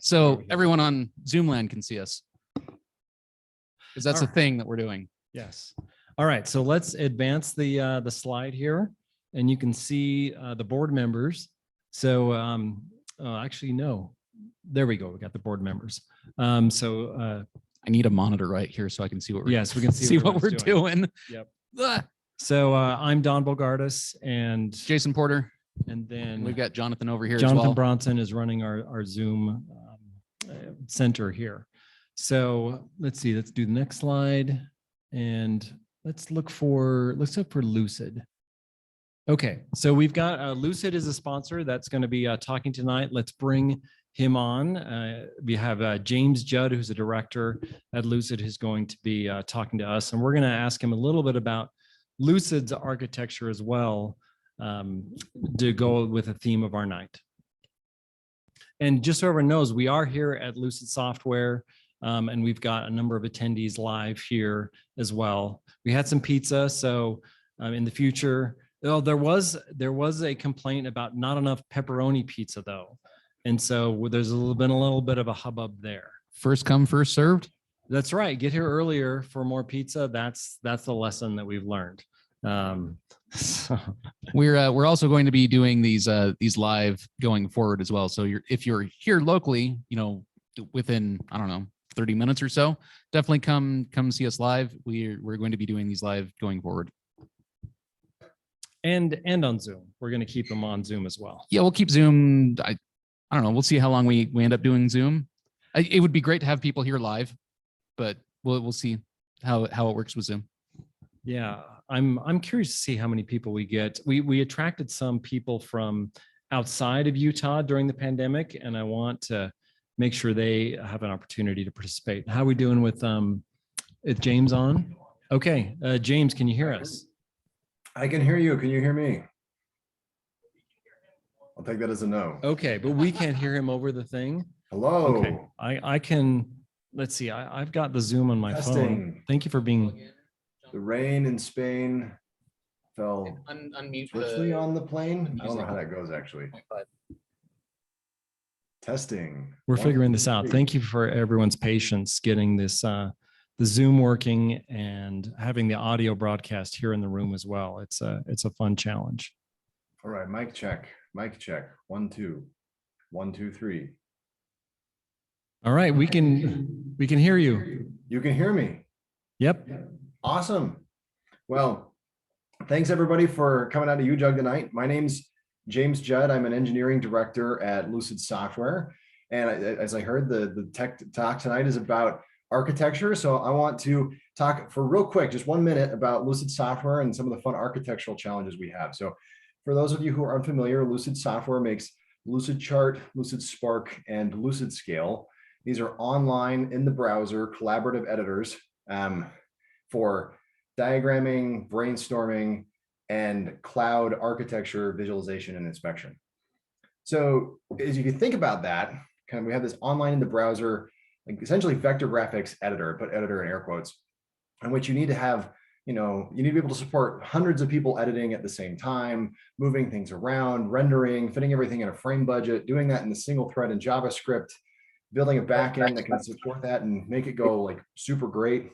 So everyone on Zoomland can see us, because that's a thing that we're doing. Yes. All right. So let's advance the slide here, and you can see the board members. So actually, no. There we go. We got the board members. I need a monitor right here so I can see what we're yes, we can see what we're doing. Yep. Ah. So I'm Don Bogardus and Jason Porter. And then we've got Jonathan over here. Jonathan as well. Bronson is running our Zoom center here. So let's see, let's do the next slide. And let's look for Lucid. Okay, so we've got Lucid is a sponsor that's going to be talking tonight. Let's bring him on. We have James Judd, who's a director at Lucid, who's going to be talking to us. And we're going to ask him a little bit about Lucid's architecture as well, to go with the theme of our night. And just so everyone knows, we are here at Lucid Software, and we've got a number of attendees live here as well. We had some pizza, so in the future, there was a complaint about not enough pepperoni pizza though. And so there's been a little bit of a hubbub there. First come, first served. That's right. Get here earlier for more pizza. That's the lesson that we've learned. So. We're also going to be doing these live going forward as well. So if you're here locally, within, I don't know, 30 minutes or so, definitely come see us live. We're going to be doing these live going forward. And on Zoom. We're going to keep them on Zoom as well. Yeah, we'll keep Zoom. I don't know. We'll see how long we end up doing Zoom. It would be great to have people here live, but we'll see how it works with Zoom. Yeah, I'm curious to see how many people we get. We attracted some people from outside of Utah during the pandemic, and I want to make sure they have an opportunity to participate. How are we doing with is James on? Okay, James, can you hear us? I can hear you. Can you hear me? I'll take that as a no. Okay, but we can't hear him over the thing. Hello. Okay, I can. Let's see. I've got the Zoom on my phone. Thank you for being. The rain in Spain fell Unmute virtually on the plane. I don't know how that goes actually. Testing. We're figuring this out. Thank you for everyone's patience getting this the Zoom working and having the audio broadcast here in the room as well. It's a fun challenge. All right, mic check. Mic check. 1 2 1 2 3. All right, we can hear you. You can hear me. Yep. Awesome. Well, thanks everybody for coming out to UJUG tonight. My name's James Judd. I'm an engineering director at Lucid Software. And as I heard, the tech talk tonight is about architecture. So I want to talk for real quick, just 1 minute, about Lucid Software and some of the fun architectural challenges we have. So for those of you who are unfamiliar, Lucid Software makes Lucid Chart, Lucid Spark, and Lucid Scale. These are online in the browser collaborative editors for diagramming, brainstorming, and cloud architecture, visualization, and inspection. So as you can think about that, we have this online in the browser, like essentially vector graphics editor, put editor in air quotes, in which you need to have, you need to be able to support hundreds of people editing at the same time, moving things around, rendering, fitting everything in a frame budget, doing that in a single thread in JavaScript, building a backend that can support that and make it go like super great.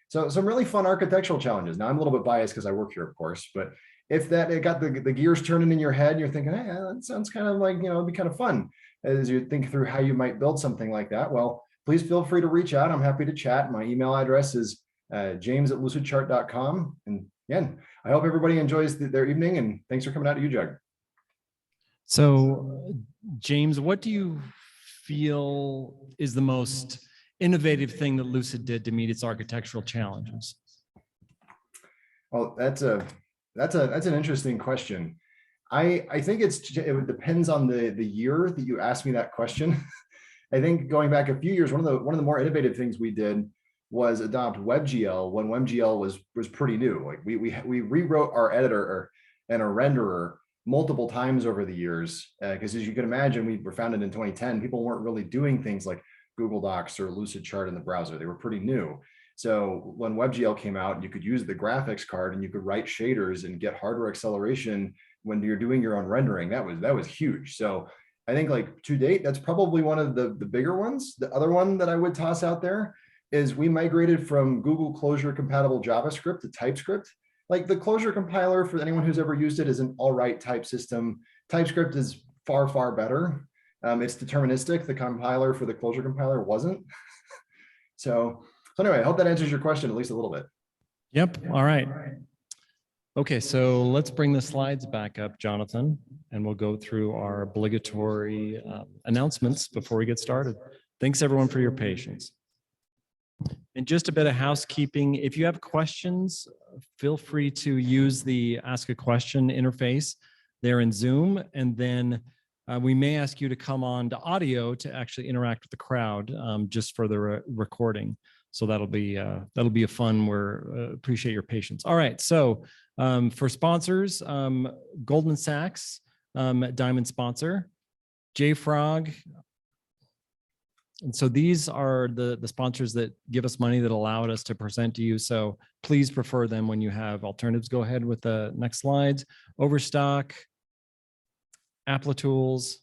So some really fun architectural challenges. Now I'm a little bit biased because I work here, of course, but if it got the gears turning in your head, you're thinking, hey, that sounds kind of like, it'd be kind of fun as you think through how you might build something like that. Well, please feel free to reach out. I'm happy to chat. My email address is james@lucidchart.com. And again, I hope everybody enjoys their evening, and thanks for coming out to UJUG. So James, what do you feel is the most innovative thing that Lucid did to meet its architectural challenges? Well, that's an interesting question. I think it depends on the year that you asked me that question. I think going back a few years, one of the more innovative things we did was adopt WebGL when WebGL was pretty new. Like we rewrote our editor and our renderer multiple times over the years, because as you can imagine, we were founded in 2010. People weren't really doing things like Google Docs or Lucid Chart in the browser. They were pretty new. So when WebGL came out, you could use the graphics card and you could write shaders and get hardware acceleration when you're doing your own rendering. That was huge. So I think like to date, that's probably one of the bigger ones. The other one that I would toss out there is we migrated from Google Closure compatible JavaScript to TypeScript. Like the Closure compiler, for anyone who's ever used it, is an all right type system. TypeScript is far, far better. It's deterministic. The compiler for the Closure compiler wasn't. So anyway, I hope that answers your question at least a little bit. Yep. All right. Okay, so let's bring the slides back up, Jonathan, and we'll go through our obligatory announcements before we get started. Thanks everyone for your patience. And just a bit of housekeeping. If you have questions, feel free to use the Ask a Question interface there in Zoom. And then we may ask you to come on to audio to actually interact with the crowd just for the recording. So that'll be a fun. Appreciate your patience. All right. So for sponsors, Goldman Sachs, Diamond sponsor, JFrog. And so these are the sponsors that give us money that allowed us to present to you. So please prefer them when you have alternatives. Go ahead with the next slides. Overstock, Applitools.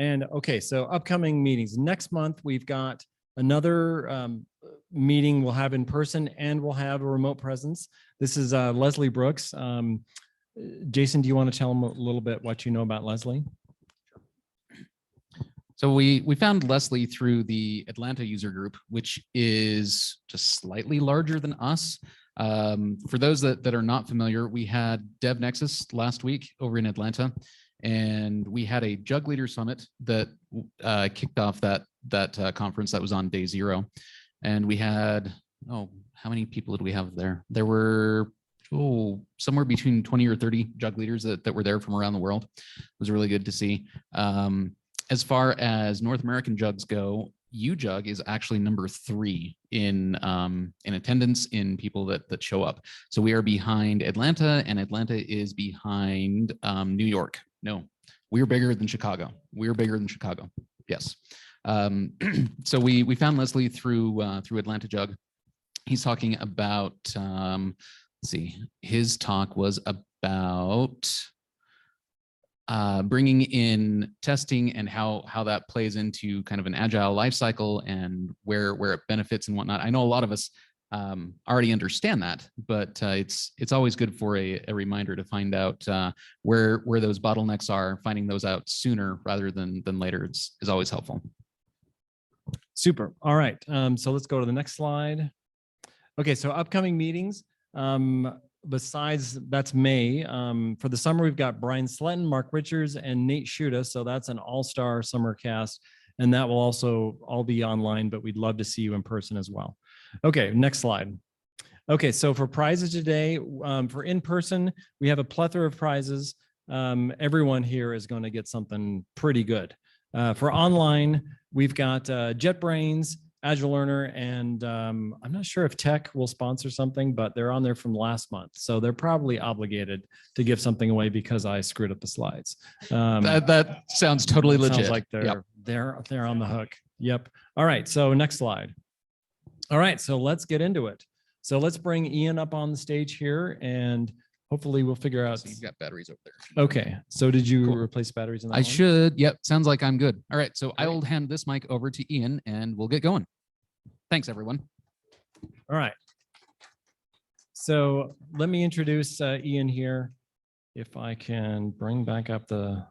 And okay, so upcoming meetings. Next month, we've got another meeting we'll have in person and we'll have a remote presence. This is Leslie Brooks. Jason, do you want to tell them a little bit what you know about Leslie? So we found Leslie through the Atlanta user group, which is just slightly larger than us. For those that are not familiar, we had DevNexus last week over in Atlanta, and we had a JUG Leader Summit that kicked off that conference that was on day 0. And we had, how many people did we have there? There were somewhere between 20 or 30 JUG leaders that were there from around the world. It was really good to see. As far as North American JUGs go, UJUG is actually number 3 in attendance in people that show up. So we are behind Atlanta, and Atlanta is behind New York. No, we're bigger than Chicago. We're bigger than Chicago. Yes. So we found Leslie through Atlanta JUG. He's talking about, let's see, his talk was about bringing in testing and how that plays into kind of an agile life cycle and where it benefits and whatnot. I know a lot of us already understand that, but it's always good for a reminder to find out where those bottlenecks are. Finding those out sooner rather than later is always helpful. Super. All right. So let's go to the next slide. Okay. So upcoming meetings. Besides, that's May. For the summer, we've got Brian Sletton, Mark Richards, and Nate Shuda. So that's an all-star summer cast. And that will also all be online, but we'd love to see you in person as well. Okay, next slide. Okay, so for prizes today, for in-person, we have a plethora of prizes. Everyone here is going to get something pretty good. For online, we've got JetBrains, Agile Learner, and I'm not sure if Tech will sponsor something, but they're on there from last month. So they're probably obligated to give something away because I screwed up the slides. That sounds totally legit. Sounds like they're on the hook. Yep. All right. So next slide. All right. So let's get into it. So let's bring Ian up on the stage here, and hopefully we'll figure out. So you've got batteries over there. Okay. So did you replace batteries in that I one? should. Yep. Sounds like I'm good. All right. So I will hand this mic over to Ian and we'll get going. Thanks, everyone. All right. So let me introduce Ian here. If I can bring back up the,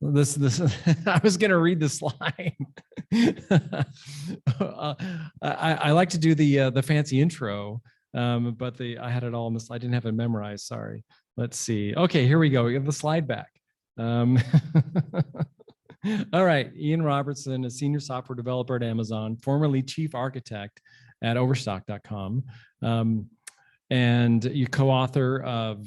this I was going to read the slide. I like to do the fancy intro, but I had it all I didn't have it memorized. Sorry. Let's see. Okay, here we go. We have the slide back. All right, Ian Robertson, a senior software developer at Amazon, formerly chief architect at Overstock.com. And you co-author of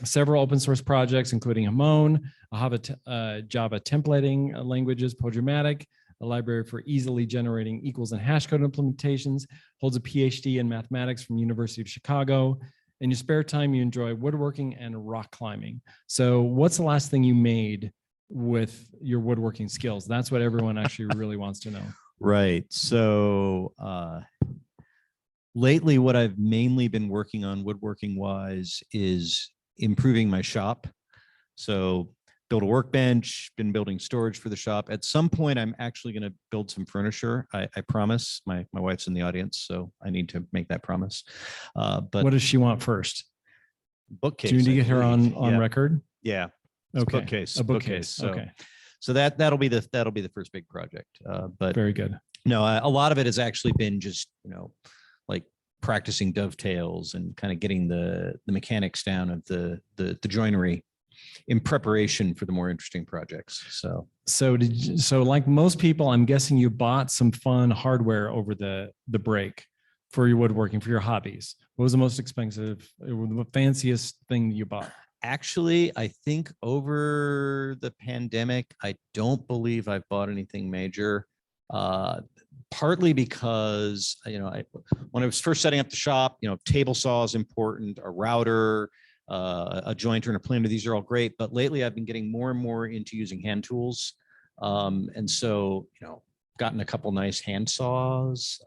several open source projects, including Hamon, Java templating languages, Podramatic, a library for easily generating equals and hash code implementations, holds a PhD in mathematics from University of Chicago. In your spare time, you enjoy woodworking and rock climbing. So what's the last thing you made with your woodworking skills? That's what everyone actually really wants to know. Right. So lately, what I've mainly been working on woodworking wise is improving my shop. So build a workbench, been building storage for the shop. At some point, I'm actually going to build some furniture. I promise. My wife's in the audience, so I need to make that promise. But what does she want first? bookcase. Do you need to I get her believe. on Yeah. record? Yeah. It's Okay. Bookcase. A bookcase. So, Okay. so that'll be the first big project. But Very good. no, a lot of it has actually been just, like practicing dovetails and kind of getting the mechanics down of the joinery in preparation for the more interesting projects. So like most people, I'm guessing you bought some fun hardware over the break for your woodworking, for your hobbies. What was the most expensive, the fanciest thing you bought? Actually, I think over the pandemic, I don't believe I've bought anything major. Partly because, when I was first setting up the shop, table saw is important, a router, a jointer and a planer. These are all great, but lately I've been getting more and more into using hand tools. And so, gotten a couple nice hand saws,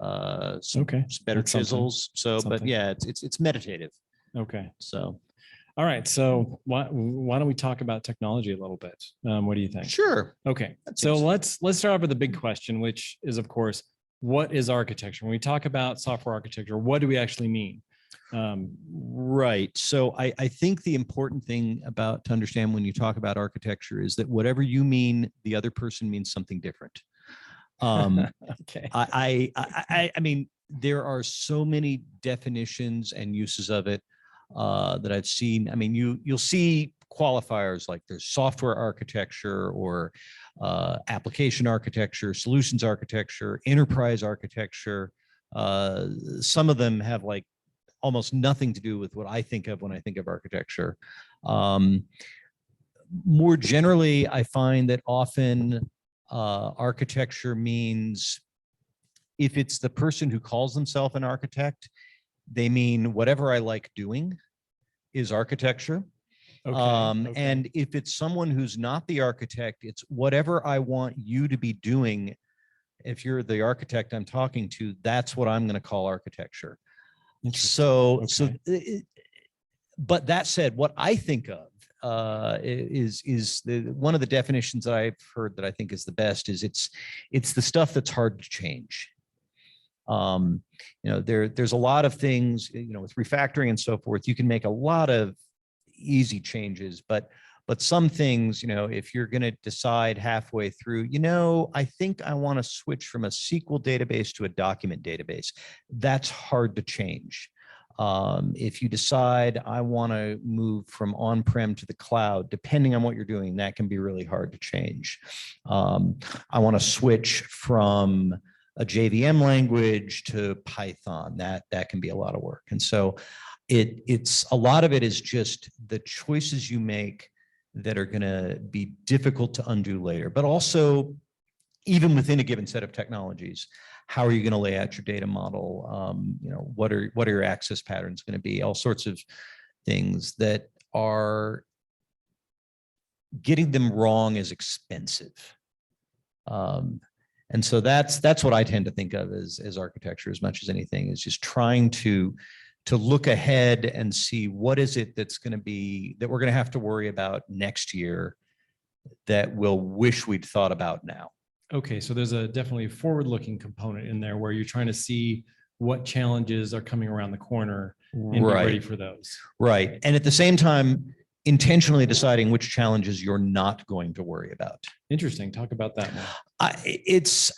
some better That's chisels. So, something. but yeah, it's meditative. Okay. So, all right. So why don't we talk about technology a little bit? What do you think? sure. Okay. That So seems- let's start off with the big question, which is, of course, what is architecture? When we talk about software architecture, what do we actually mean? Right. So I think the important thing to understand when you talk about architecture is that whatever you mean, the other person means something different. Okay. I mean, there are so many definitions and uses of it that I've seen. I mean, you'll see qualifiers like there's software architecture or application architecture, solutions architecture, enterprise architecture. Some of them have like almost nothing to do with what I think of when I think of architecture. More generally, I find that often architecture means, if it's the person who calls themselves an architect, they mean whatever I like doing is architecture. Okay. And if it's someone who's not the architect, it's whatever I want you to be doing. If you're the architect I'm talking to, that's what I'm going to call architecture. So, but that said, what I think of is one of the definitions that I've heard that I think is the best is it's the stuff that's hard to change. There's a lot of things, with refactoring and so forth, you can make a lot of easy changes, but some things, if you're going to decide halfway through, I think I want to switch from a SQL database to a document database. That's hard to change. If you decide I want to move from on-prem to the cloud, depending on what you're doing, that can be really hard to change. I want to switch from a JVM language to Python. That can be a lot of work. And so it's a lot of it is just the choices you make that are going to be difficult to undo later, but also even within a given set of technologies, how are you going to lay out your data model? What are your access patterns going to be? All sorts of things that are getting them wrong is expensive. And so that's what I tend to think of as architecture as much as anything, is just trying to look ahead and see what is it that's going to be that we're going to have to worry about next year that we'll wish we'd thought about now. Okay, so there's a definitely forward-looking component in there where you're trying to see what challenges are coming around the corner and be ready for those. Right. And at the same time, intentionally deciding which challenges you're not going to worry about. Interesting. Talk about that more. This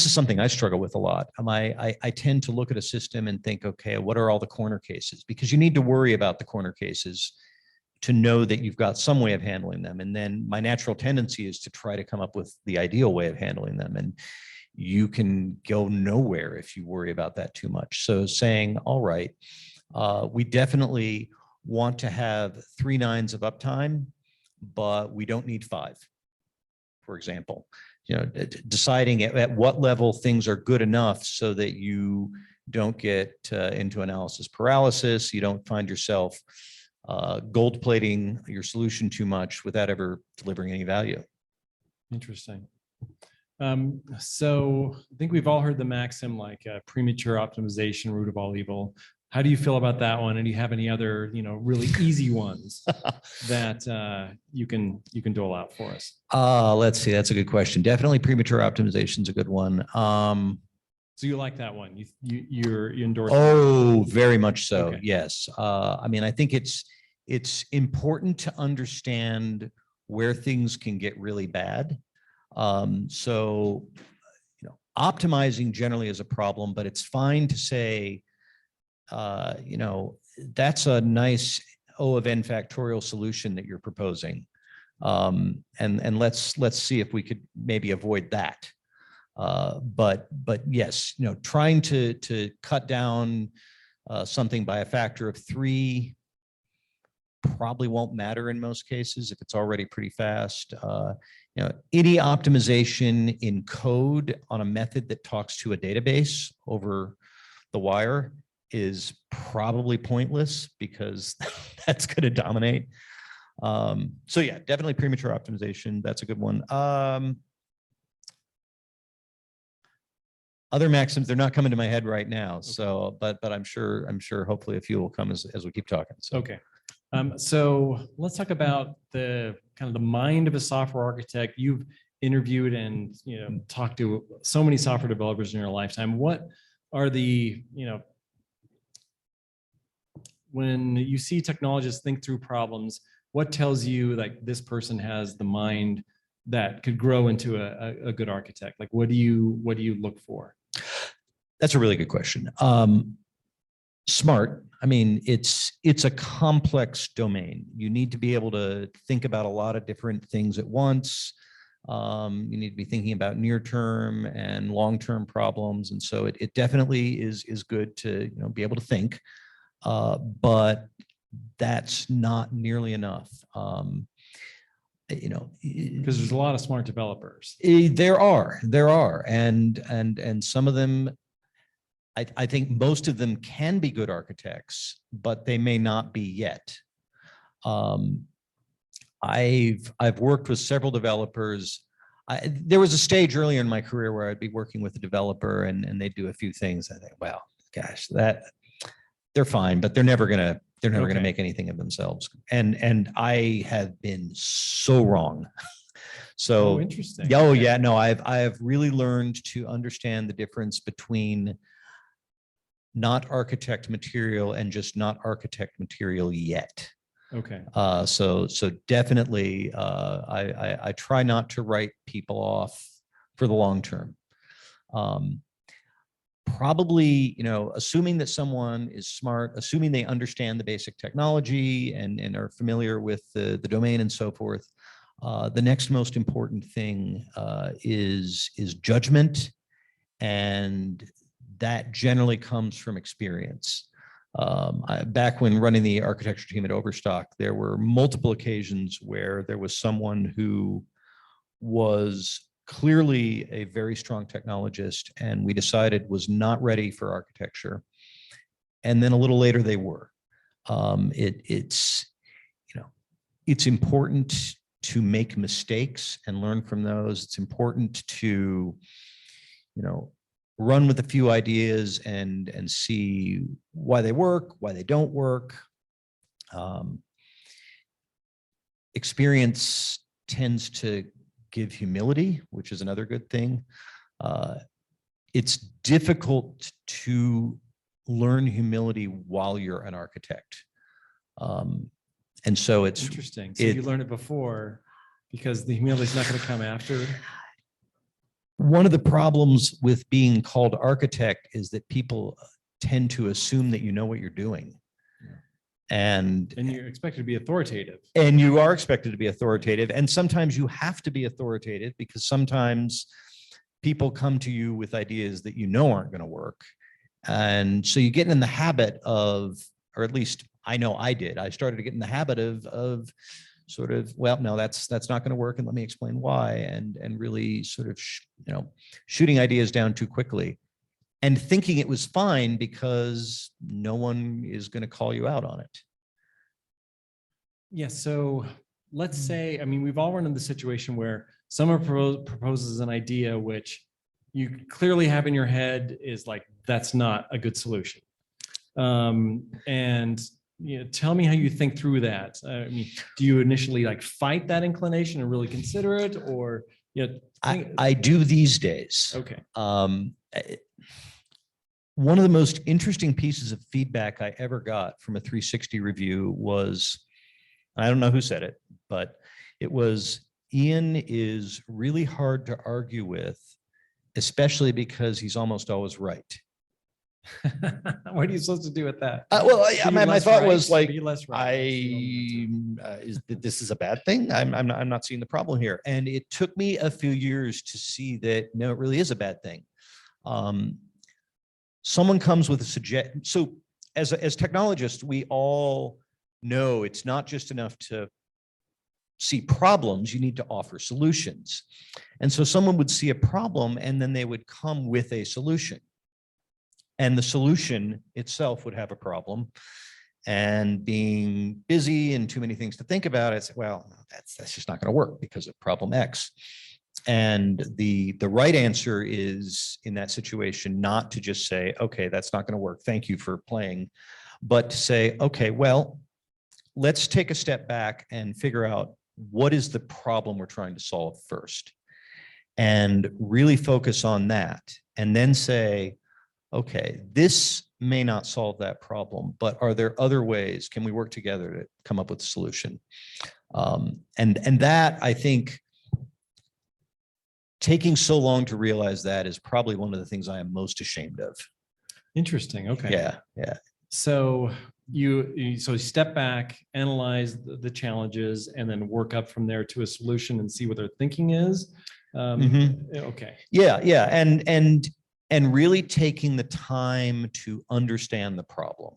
is something I struggle with a lot. I tend to look at a system and think, okay, what are all the corner cases? Because you need to worry about the corner cases to know that you've got some way of handling them. And then my natural tendency is to try to come up with the ideal way of handling them. And you can go nowhere if you worry about that too much. So saying, all right, we definitely want to have 3 nines of uptime, but we don't need 5, for example. Deciding at what level things are good enough so that you don't get into analysis paralysis, you don't find yourself gold plating your solution too much without ever delivering any value. Interesting. So I think we've all heard the maxim, like premature optimization, root of all evil. How do you feel about that one? And do you have any other, really easy ones that you can dole out for us? Let's see. That's a good question. Definitely premature optimization is a good one. So you like that one? You endorse? Oh, very much so. Okay. Yes. I mean, I think it's important to understand where things can get really bad. So, optimizing generally is a problem, but it's fine to say, that's a nice O of n factorial solution that you're proposing. And let's see if we could maybe avoid that. But yes, trying to cut down something by a factor of 3 probably won't matter in most cases if it's already pretty fast. Any optimization in code on a method that talks to a database over the wire is probably pointless because that's going to dominate. So yeah, definitely premature optimization. That's a good one. Other maxims, they're not coming to my head right now. So, but I'm sure hopefully a few will come as we keep talking. So. Okay. So let's talk about the kind of the mind of a software architect. You've interviewed and talked to so many software developers in your lifetime. What are the when you see technologists think through problems, what tells you like this person has the mind that could grow into a good architect? Like what do you look for? That's a really good question. Smart. I mean, it's a complex domain. You need to be able to think about a lot of different things at once. You need to be thinking about near-term and long-term problems. And so it definitely is good to be able to think, but that's not nearly enough. Because there's a lot of smart developers. There are, and some of them, I think most of them can be good architects, but they may not be yet. I've worked with several developers. There was a stage earlier in my career where I'd be working with a developer and they'd do a few things. I think, wow, gosh, that they're fine, but they're never gonna make anything of themselves. And I have been so wrong. So interesting. Oh Okay. yeah, no, I've really learned to understand the difference between not architect material and just not architect material yet. Okay. So definitely, I try not to write people off for the long term. Probably, assuming that someone is smart, assuming they understand the basic technology and are familiar with the domain and so forth. The next most important thing is judgment, and that generally comes from experience. Back when running the architecture team at Overstock, there were multiple occasions where there was someone who was clearly a very strong technologist and we decided was not ready for architecture. And then a little later they were. It's important to make mistakes and learn from those. It's important to, run with a few ideas and see why they work, why they don't work. Experience tends to give humility, which is another good thing. It's difficult to learn humility while you're an architect. And so it's interesting. So you learned it before because the humility is not going to come after. One of the problems with being called architect is that people tend to assume that you know what you're doing. And you're expected to be authoritative. And you are expected to be authoritative. And sometimes you have to be authoritative because sometimes people come to you with ideas that aren't going to work. And so you get in the habit of, or at least I know I did, I started to get in the habit of sort of, well, no, that's not going to work. And let me explain why. And really sort of, shooting ideas down too quickly and thinking it was fine because no one is going to call you out on it. Yeah. So let's say, we've all run into the situation where someone proposes an idea, which you clearly have in your head is like, that's not a good solution. And tell me how you think through that. I mean, do you initially like fight that inclination and really consider it, or I do these days. Okay. One of the most interesting pieces of feedback I ever got from a 360 review was, I don't know who said it, but it was, Ian is really hard to argue with, especially because he's almost always right. What are you supposed to do with that? My thought was like, Be less right. this is a bad thing. I'm not seeing the problem here. And it took me a few years to see that, no, it really is a bad thing. Someone comes with a suggestion. So as technologists, we all know it's not just enough to see problems, you need to offer solutions. And so someone would see a problem and then they would come with a solution. And the solution itself would have a problem. And being busy and too many things to think about, I said, well, that's just not going to work because of problem X. And the right answer is, in that situation, not to just say, okay, that's not going to work, thank you for playing, but to say, okay, well, let's take a step back and figure out what is the problem we're trying to solve first, and really focus on that, and then say, okay, this may not solve that problem, but are there other ways? Can we work together to come up with a solution? And that, I think, taking so long to realize that is probably one of the things I am most ashamed of. Interesting. Okay. Yeah. So you step back, analyze the challenges, and then work up from there to a solution and see what their thinking is. Okay. Yeah. And really taking the time to understand the problem.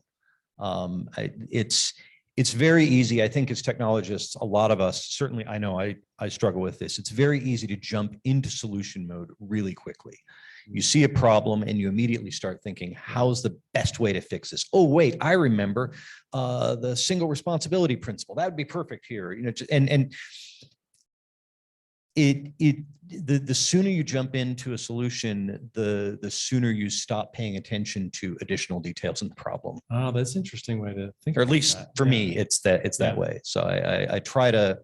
It's very easy. I think as technologists, a lot of us, certainly I know I struggle with this. It's very easy to jump into solution mode really quickly. You see a problem and you immediately start thinking, how's the best way to fix this? Oh, wait, I remember the single responsibility principle. That would be perfect here. The sooner you jump into a solution, the sooner you stop paying attention to additional details in the problem. Oh, that's an interesting way to think. Or at least for me, it's that way. So I try to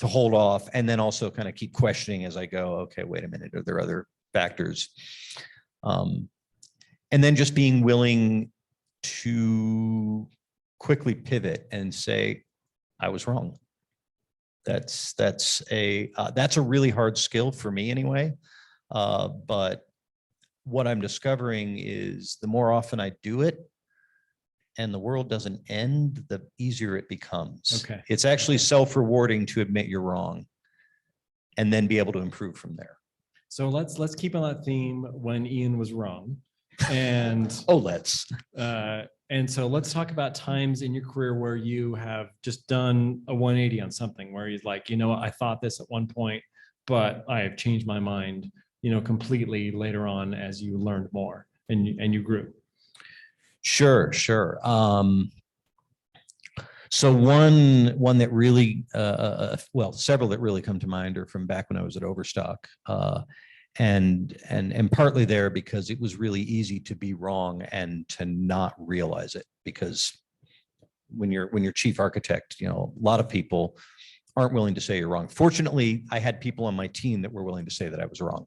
hold off, and then also kind of keep questioning as I go. Okay, wait a minute, are there other factors? And then just being willing to quickly pivot and say, I was wrong. That's a really hard skill for me anyway. But what I'm discovering is the more often I do it and the world doesn't end, the easier it becomes. Okay. It's actually self-rewarding to admit you're wrong and then be able to improve from there. So let's keep on that theme when Ian was wrong. And and so let's talk about times in your career where you have just done a 180 on something, where you're like, I thought this at one point, but I have changed my mind, completely later on as you learned more and you grew. Sure. So one that really, several that really come to mind are from back when I was at Overstock. And partly there because it was really easy to be wrong and to not realize it, because when you're chief architect, a lot of people aren't willing to say you're wrong. Fortunately, I had people on my team that were willing to say that I was wrong.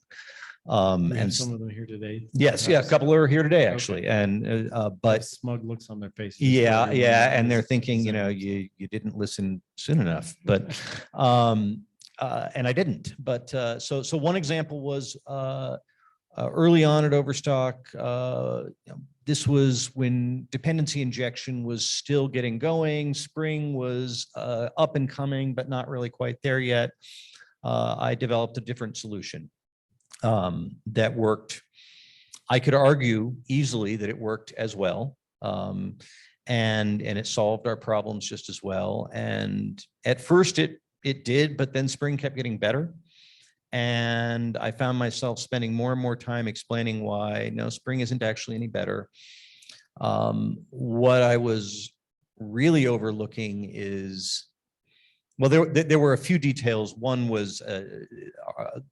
And some of them here today. Yes, a couple are here today actually, okay. And but smug looks on their faces. Yeah, and they're thinking, you didn't listen soon enough, but. And I didn't, but so one example was early on at Overstock. This was when dependency injection was still getting going. Spring was up and coming, but not really quite there yet. I developed a different solution that worked. I could argue easily that it worked as well, and it solved our problems just as well. And at first it did, but then Spring kept getting better. And I found myself spending more and more time explaining why no, Spring isn't actually any better. What I was really overlooking is, well, there were a few details. One was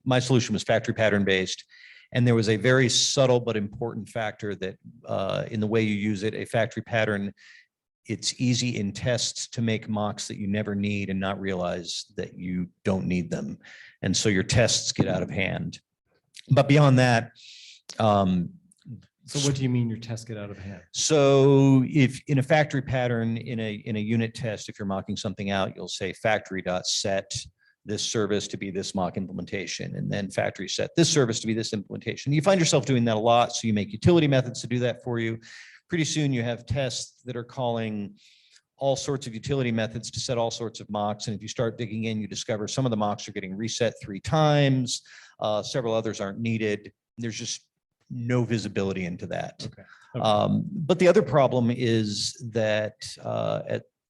my solution was factory pattern based. And there was a very subtle but important factor that in the way you use it, a factory pattern, it's easy in tests to make mocks that you never need and not realize that you don't need them. And so your tests get out of hand. But beyond that, So what do you mean your tests get out of hand? so if in a factory pattern, in a unit test, if you're mocking something out, you'll say factory.set this service to be this mock implementation, and then factory set this service to be this implementation. You find yourself doing that a lot, so you make utility methods to do that for you. Pretty soon you have tests that are calling all sorts of utility methods to set all sorts of mocks. And if you start digging in, you discover some of the mocks are getting reset 3 times. Several others aren't needed. There's just no visibility into that. Okay. Okay. But the other problem is that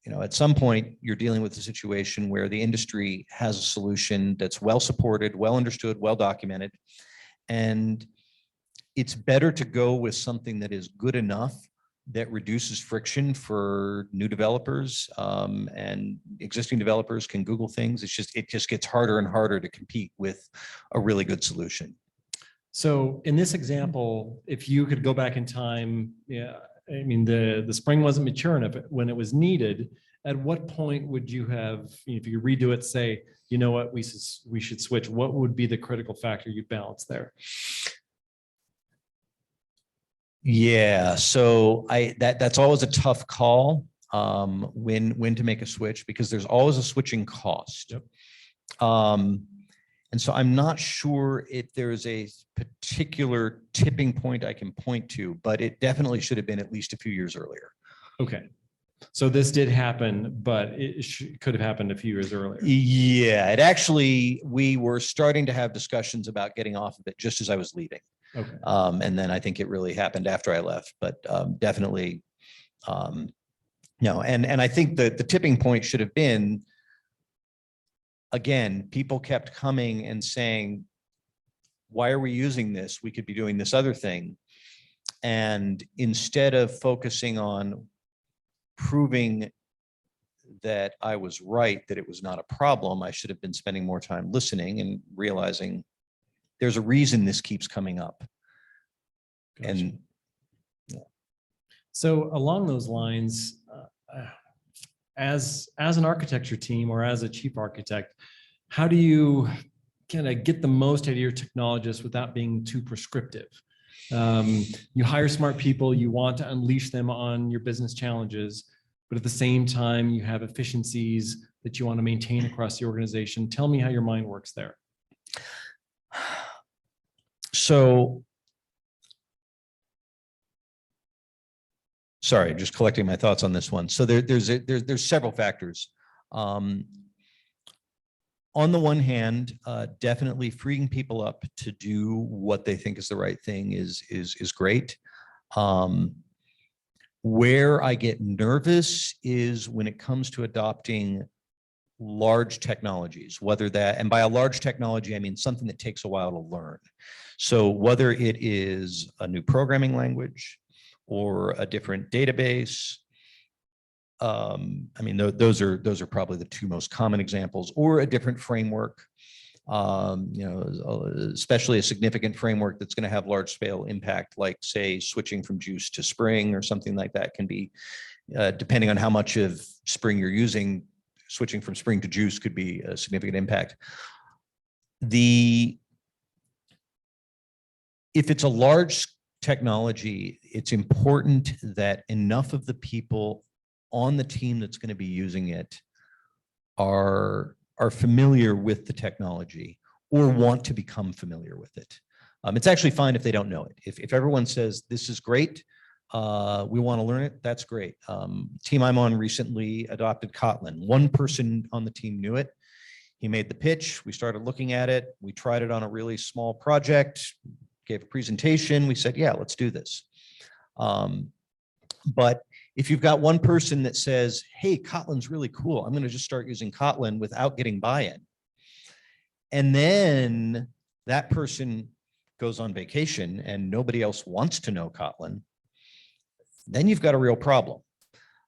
at some point you're dealing with a situation where the industry has a solution that's well supported, well understood, well documented, and it's better to go with something that is good enough that reduces friction for new developers, and existing developers can Google things. It just gets harder and harder to compete with a really good solution. So in this example, if you could go back in time, yeah, I mean, the spring wasn't mature enough when it was needed. At what point would you have, if you redo it, say, you know what, we should switch? What would be the critical factor you balance there? Yeah, so that's always a tough call, when to make a switch, because there's always a switching cost. Yep. And so I'm not sure if there's a particular tipping point I can point to, but it definitely should have been at least a few years earlier. Okay. So this did happen, but it could have happened a few years earlier. Yeah, it actually, we were starting to have discussions about getting off of it just as I was leaving. Okay. And then I think it really happened after I left, but definitely, no. And I think that the tipping point should have been, again, people kept coming and saying, why are we using this? We could be doing this other thing. And instead of focusing on proving that I was right, that it was not a problem, I should have been spending more time listening and realizing there's a reason this keeps coming up. Gotcha. And so along those lines, as an architecture team or as a chief architect, how do you kind of get the most out of your technologists without being too prescriptive? You hire smart people, you want to unleash them on your business challenges, but at the same time, you have efficiencies that you want to maintain across the organization. Tell me how your mind works there. so, sorry, just collecting my thoughts on this one. So there's several factors. On the one hand, definitely freeing people up to do what they think is the right thing is great. Where I get nervous is when it comes to adopting large technologies, whether that, and by a large technology, I mean something that takes a while to learn. So whether it is a new programming language or a different database, I mean, those are probably the 2 most common examples, or a different framework, especially a significant framework that's going to have large scale impact, like say switching from Juice to Spring or something like that can be, depending on how much of Spring you're using, switching from Spring to Juice could be a significant impact. If it's a large technology, it's important that enough of the people on the team that's going to be using it are familiar with the technology or want to become familiar with it. It's actually fine if they don't know it. If everyone says, this is great, we want to learn it, that's great. Team I'm on recently adopted Kotlin. One person on the team knew it. He made the pitch. We started looking at it. We tried it on a really small project, gave a presentation. We said, yeah, let's do this. But if you've got one person that says, hey, Kotlin's really cool, I'm going to just start using Kotlin without getting buy-in, and then that person goes on vacation and nobody else wants to know Kotlin, then you've got a real problem.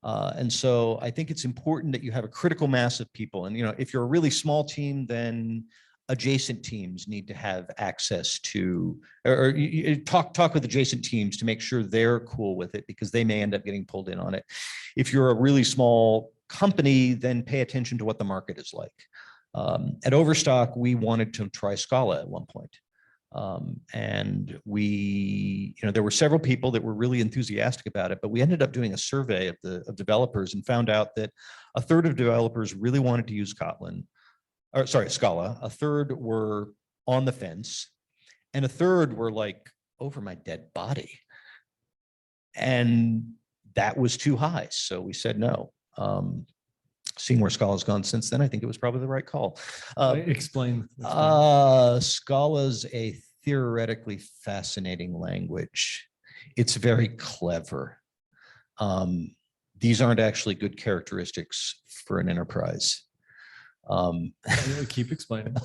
And so I think it's important that you have a critical mass of people. And, if you're a really small team, then adjacent teams need to have access to, or you talk with adjacent teams to make sure they're cool with it, because they may end up getting pulled in on it. If you're a really small company, then pay attention to what the market is like. At Overstock, we wanted to try Scala at one point. And we, there were several people that were really enthusiastic about it, but we ended up doing a survey of developers and found out that a third of developers really wanted to use Kotlin, or sorry, Scala. A third were on the fence, and a third were like, over my dead body. And that was too high. So we said no. Seeing where Scala's gone since then, I think it was probably the right call. Explain. Scala's a theoretically fascinating language. It's very clever. These aren't actually good characteristics for an enterprise. Keep explaining.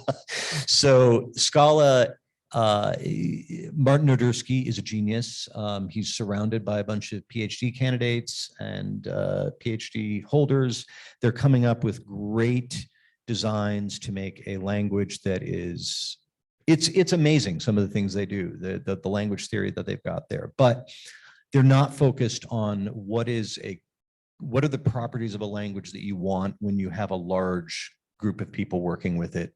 So Scala, Martin Odersky is a genius. He's surrounded by a bunch of PhD candidates and PhD holders. They're coming up with great designs to make a language that is, it's amazing, some of the things they do, the language theory that they've got there, but they're not focused on what are the properties of a language that you want when you have a large group of people working with it,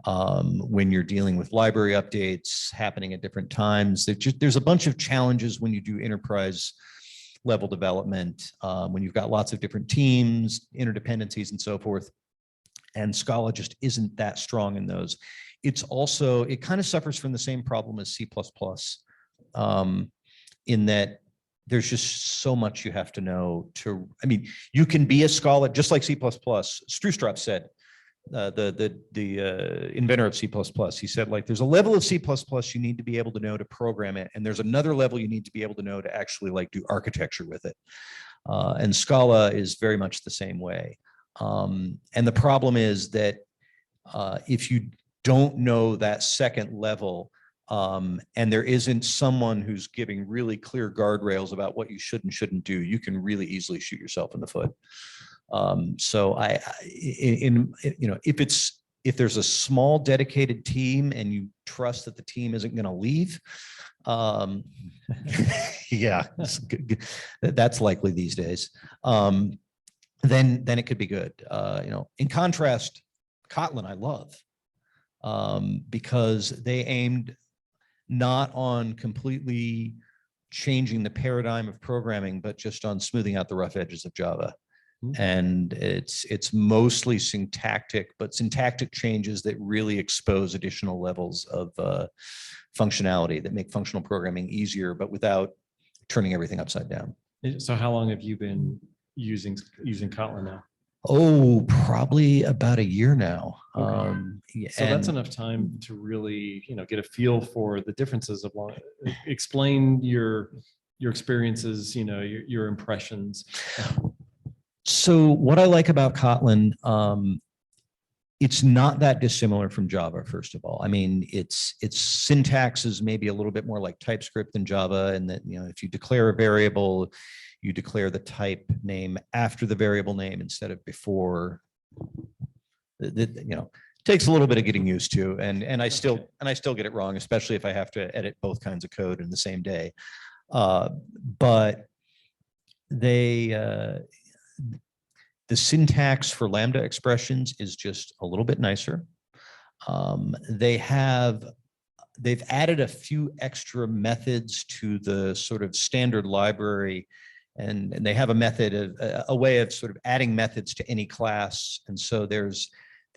when you're dealing with library updates happening at different times. There's a bunch of challenges when you do enterprise level development, when you've got lots of different teams, interdependencies, and so forth. And Scala just isn't that strong in those. It's also, it kind of suffers from the same problem as C++, in that there's just so much you have to know to, I mean, you can be a Scala, just like C++. Strustrup said, the inventor of C++, he said, like, there's a level of C++ you need to be able to know to program it, and there's another level you need to be able to know to actually like do architecture with it. And Scala is very much the same way. And the problem is that if you don't know that second level, and there isn't someone who's giving really clear guardrails about what you should and shouldn't do, you can really easily shoot yourself in the foot. So if there's a small dedicated team and you trust that the team isn't going to leave, yeah, that's likely these days. Then it could be good. In contrast, Kotlin I love, because they aimed not on completely changing the paradigm of programming, but just on smoothing out the rough edges of Java. And it's mostly syntactic, but syntactic changes that really expose additional levels of functionality that make functional programming easier, but without turning everything upside down. So how long have you been using Kotlin now? Oh, probably about a year now. Okay. Yeah, So that's enough time to really, get a feel for the differences of explain your experiences, your impressions. So what I like about Kotlin, it's not that dissimilar from Java, first of all. I mean, its syntax is maybe a little bit more like TypeScript than Java, and that, if you declare a variable, you declare the type name after the variable name instead of before. Takes a little bit of getting used to, and I still get it wrong, especially if I have to edit both kinds of code in the same day. But the syntax for Lambda expressions is just a little bit nicer. They've added a few extra methods to the sort of standard library, and they have a method of a way of sort of adding methods to any class. And so there's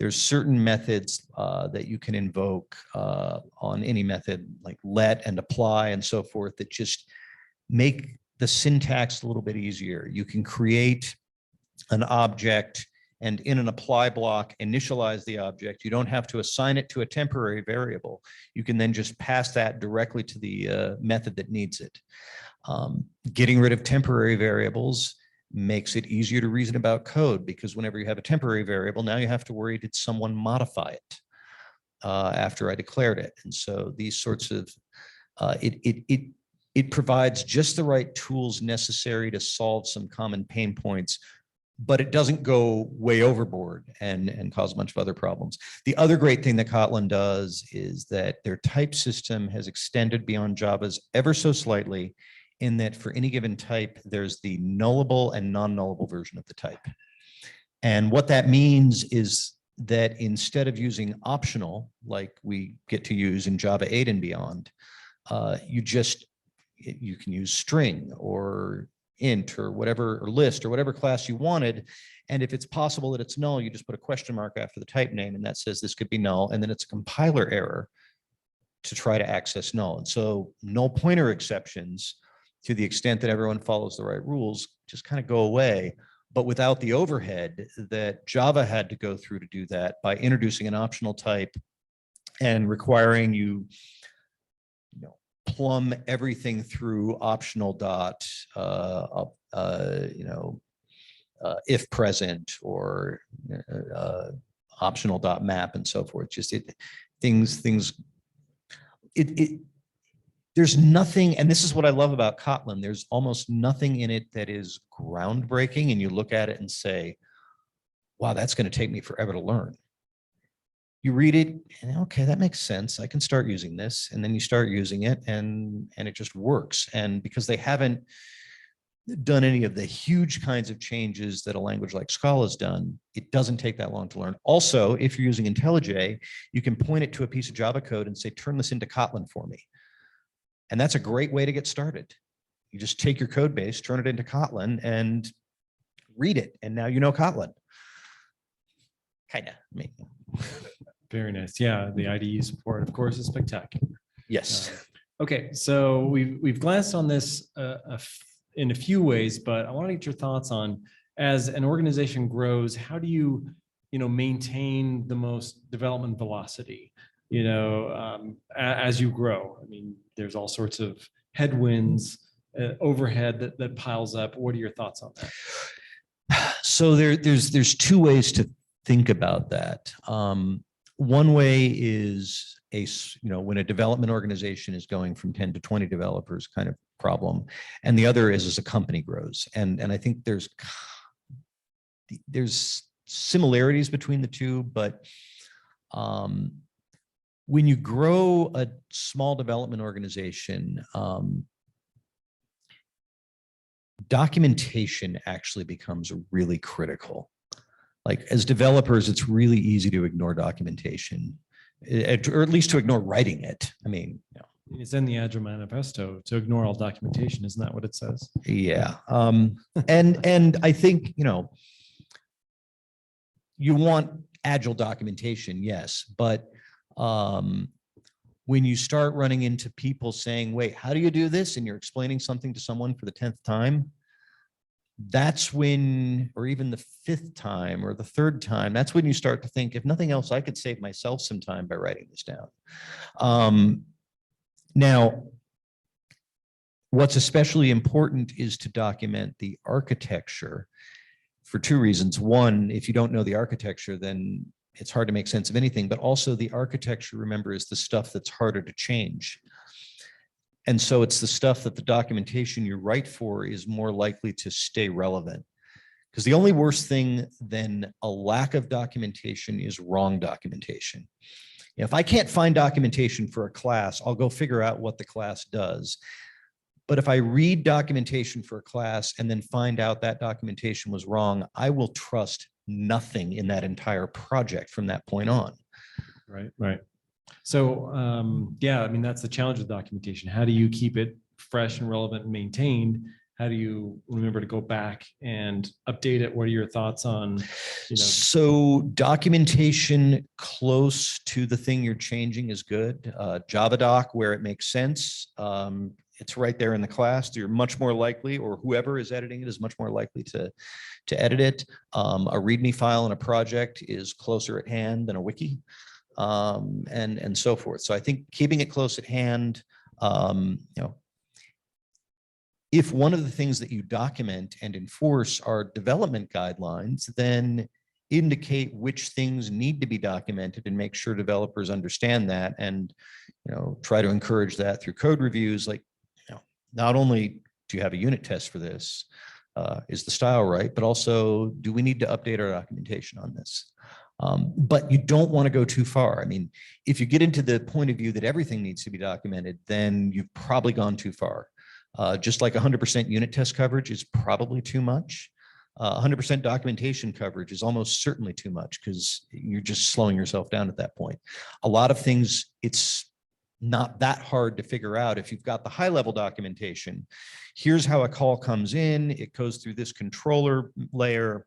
certain methods that you can invoke on any method, like let and apply and so forth, that just make the syntax a little bit easier. You can create an object and in an apply block, initialize the object. You don't have to assign it to a temporary variable. You can then just pass that directly to the method that needs it. Getting rid of temporary variables makes it easier to reason about code, because whenever you have a temporary variable, now you have to worry, did someone modify it after I declared it? And so these sorts of, it provides just the right tools necessary to solve some common pain points, but it doesn't go way overboard and cause a bunch of other problems. The other great thing that Kotlin does is that their type system has extended beyond Java's ever so slightly, in that for any given type, there's the nullable and non-nullable version of the type. And what that means is that instead of using optional, like we get to use in Java 8 and beyond, you can use string or int or whatever, or list or whatever class you wanted. And if it's possible that it's null, you just put a question mark after the type name, and that says this could be null. And then it's a compiler error to try to access null. And so null pointer exceptions, to the extent that everyone follows the right rules, just kind of go away, but without the overhead that Java had to go through to do that by introducing an optional type and requiring you plumb everything through optional dot, if present, or optional dot map and so forth. Just there's nothing, and this is what I love about Kotlin, there's almost nothing in it that is groundbreaking, and you look at it and say, wow, that's going to take me forever to learn. You read it and okay, that makes sense. I can start using this. And then you start using it and it just works. And because they haven't done any of the huge kinds of changes that a language like Scala's done, it doesn't take that long to learn. Also, if you're using IntelliJ, you can point it to a piece of Java code and say, turn this into Kotlin for me. And that's a great way to get started. You just take your code base, turn it into Kotlin, and read it. And now you know Kotlin. Kind of. I mean. Very nice. Yeah, the IDE support, of course, is spectacular. Yes. Okay, so we've glanced on this in a few ways, but I want to get your thoughts on, as an organization grows, how do you maintain the most development velocity? As you grow. I mean, there's all sorts of headwinds, overhead that piles up. What are your thoughts on that? So there's two ways to think about that. One way is when a development organization is going from 10 to 20 developers kind of problem. And the other is as a company grows. And I think there's similarities between the two, but when you grow a small development organization, documentation actually becomes really critical. Like as developers, it's really easy to ignore documentation, or at least to ignore writing it. I mean, it's in the Agile Manifesto to ignore all documentation. Isn't that what it says? Yeah. And I think, you want Agile documentation, yes, but when you start running into people saying, wait, how do you do this? And you're explaining something to someone for the 10th time, that's when, or even the 5th time or the 3rd time, that's when you start to think, if nothing else, I could save myself some time by writing this down. Now, what's especially important is to document the architecture for 2 reasons. One, if you don't know the architecture, then it's hard to make sense of anything, but also the architecture, remember, is the stuff that's harder to change. And so it's the stuff that the documentation you write for is more likely to stay relevant. Because the only worse thing than a lack of documentation is wrong documentation. If I can't find documentation for a class, I'll go figure out what the class does. But if I read documentation for a class and then find out that documentation was wrong, I will trust nothing in that entire project from that point on. Right. So yeah, I mean, that's the challenge with documentation. How do you keep it fresh and relevant and maintained? How do you remember to go back and update it? What are your thoughts on, So documentation close to the thing you're changing is good. Java doc, where it makes sense. It's right there in the class. You're much more likely, or whoever is editing it is much more likely to edit it. A README file in a project is closer at hand than a wiki, and so forth. So I think keeping it close at hand, if one of the things that you document and enforce are development guidelines, then indicate which things need to be documented and make sure developers understand that, and try to encourage that through code reviews. Like, not only do you have a unit test for this, Is the style right? But also, do we need to update our documentation on this? But you don't want to go too far. I mean, if you get into the point of view that everything needs to be documented, then you've probably gone too far. Just like 100% unit test coverage is probably too much. 100% documentation coverage is almost certainly too much because you're just slowing yourself down at that point. A lot of things, it's not that hard to figure out. If you've got the high level documentation, here's how a call comes in. It goes through this controller layer.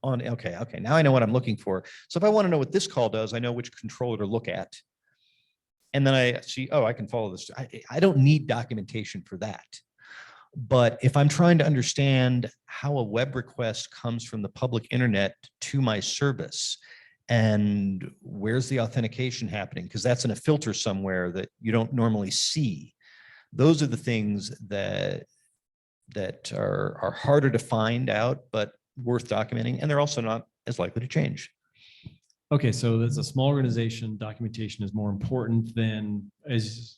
Okay, now I know what I'm looking for. So if I want to know what this call does, I know which controller to look at. And then I see, oh, I can follow this. I don't need documentation for that. But if I'm trying to understand how a web request comes from the public internet to my service, and where's the authentication happening, because that's in a filter somewhere that you don't normally see. Those are the things that are harder to find out, but worth documenting, and they're also not as likely to change. Okay, so as a small organization, documentation is more important than it's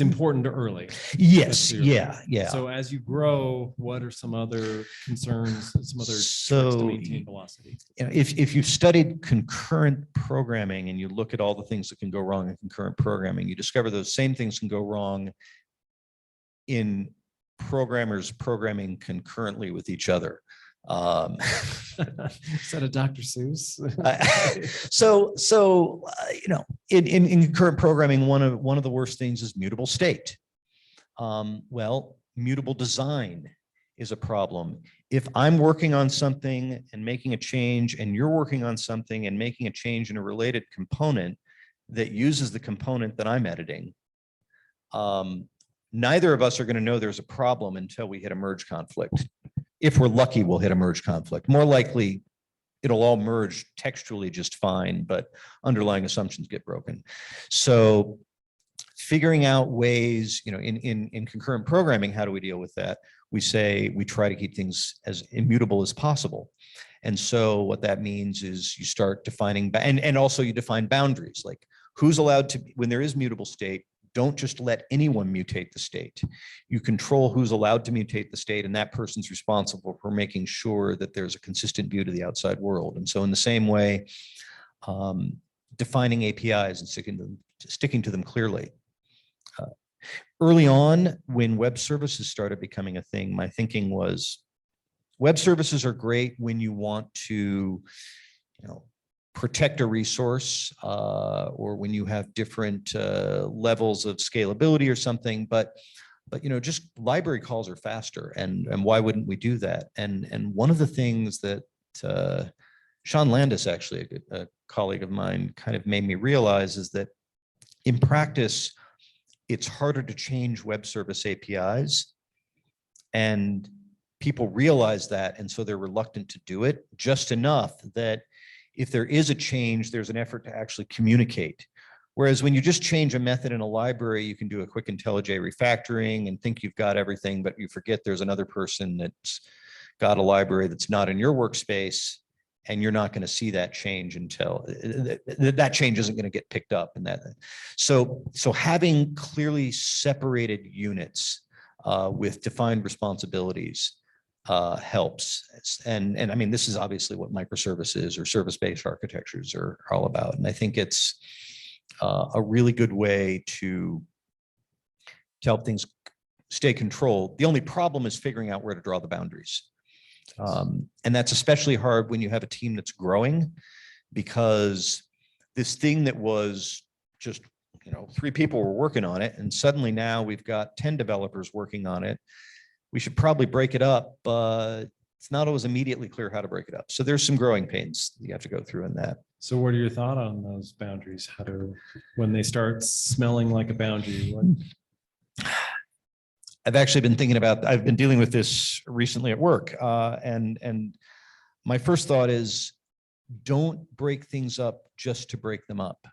important early. Yes, yeah. So as you grow, what are some other concerns, some other tricks to maintain velocity? You know, if you've studied concurrent programming and you look at all the things that can go wrong in concurrent programming, you discover those same things can go wrong in programmers programming concurrently with each other. Is that a Dr. Seuss? You know, in concurrent programming, one of the worst things is mutable state. Well, mutable design is a problem. If I'm working on something and making a change, and you're working on something and making a change in a related component that uses the component that I'm editing, neither of us are going to know there's a problem until we hit a merge conflict. If we're lucky, we'll hit a merge conflict. More likely, it'll all merge textually just fine, but underlying assumptions get broken. So figuring out ways, you know, in concurrent programming, how do we deal with that? We try to keep things as immutable as possible. And so what that means is you start defining, and also you define boundaries, like who's allowed to, when there is mutable state, don't just let anyone mutate the state. You control who's allowed to mutate the state, and that person's responsible for making sure that there's a consistent view to the outside world. And so in the same way, defining APIs and sticking to them clearly. Early on, when web services started becoming a thing, my thinking was web services are great when you want to, you know, protect a resource or when you have different levels of scalability or something, but you know, just library calls are faster, and why wouldn't we do that? And one of the things that Sean Landis, actually a colleague of mine, kind of made me realize is that in practice, it's harder to change web service APIs, and people realize that, and so they're reluctant to do it just enough that if there is a change, there's an effort to actually communicate. Whereas when you just change a method in a library, you can do a quick IntelliJ refactoring and think you've got everything, but you forget there's another person that's got a library that's not in your workspace, and you're not going to see that change until that change isn't going to get picked up. And that, so having clearly separated units with defined responsibilities helps. And I mean, this is obviously what microservices or service-based architectures are all about. And I think it's a really good way to help things stay controlled. The only problem is figuring out where to draw the boundaries. And that's especially hard when you have a team that's growing, because this thing that was just, you know, 3 people were working on it, and suddenly now we've got 10 developers working on it. We should probably break it up, but it's not always immediately clear how to break it up. So there's some growing pains you have to go through in that. So what are your thoughts on those boundaries? How do, when they start smelling like a boundary? What? I've actually been thinking about, I've been dealing with this recently at work. And my first thought is, don't break things up just to break them up.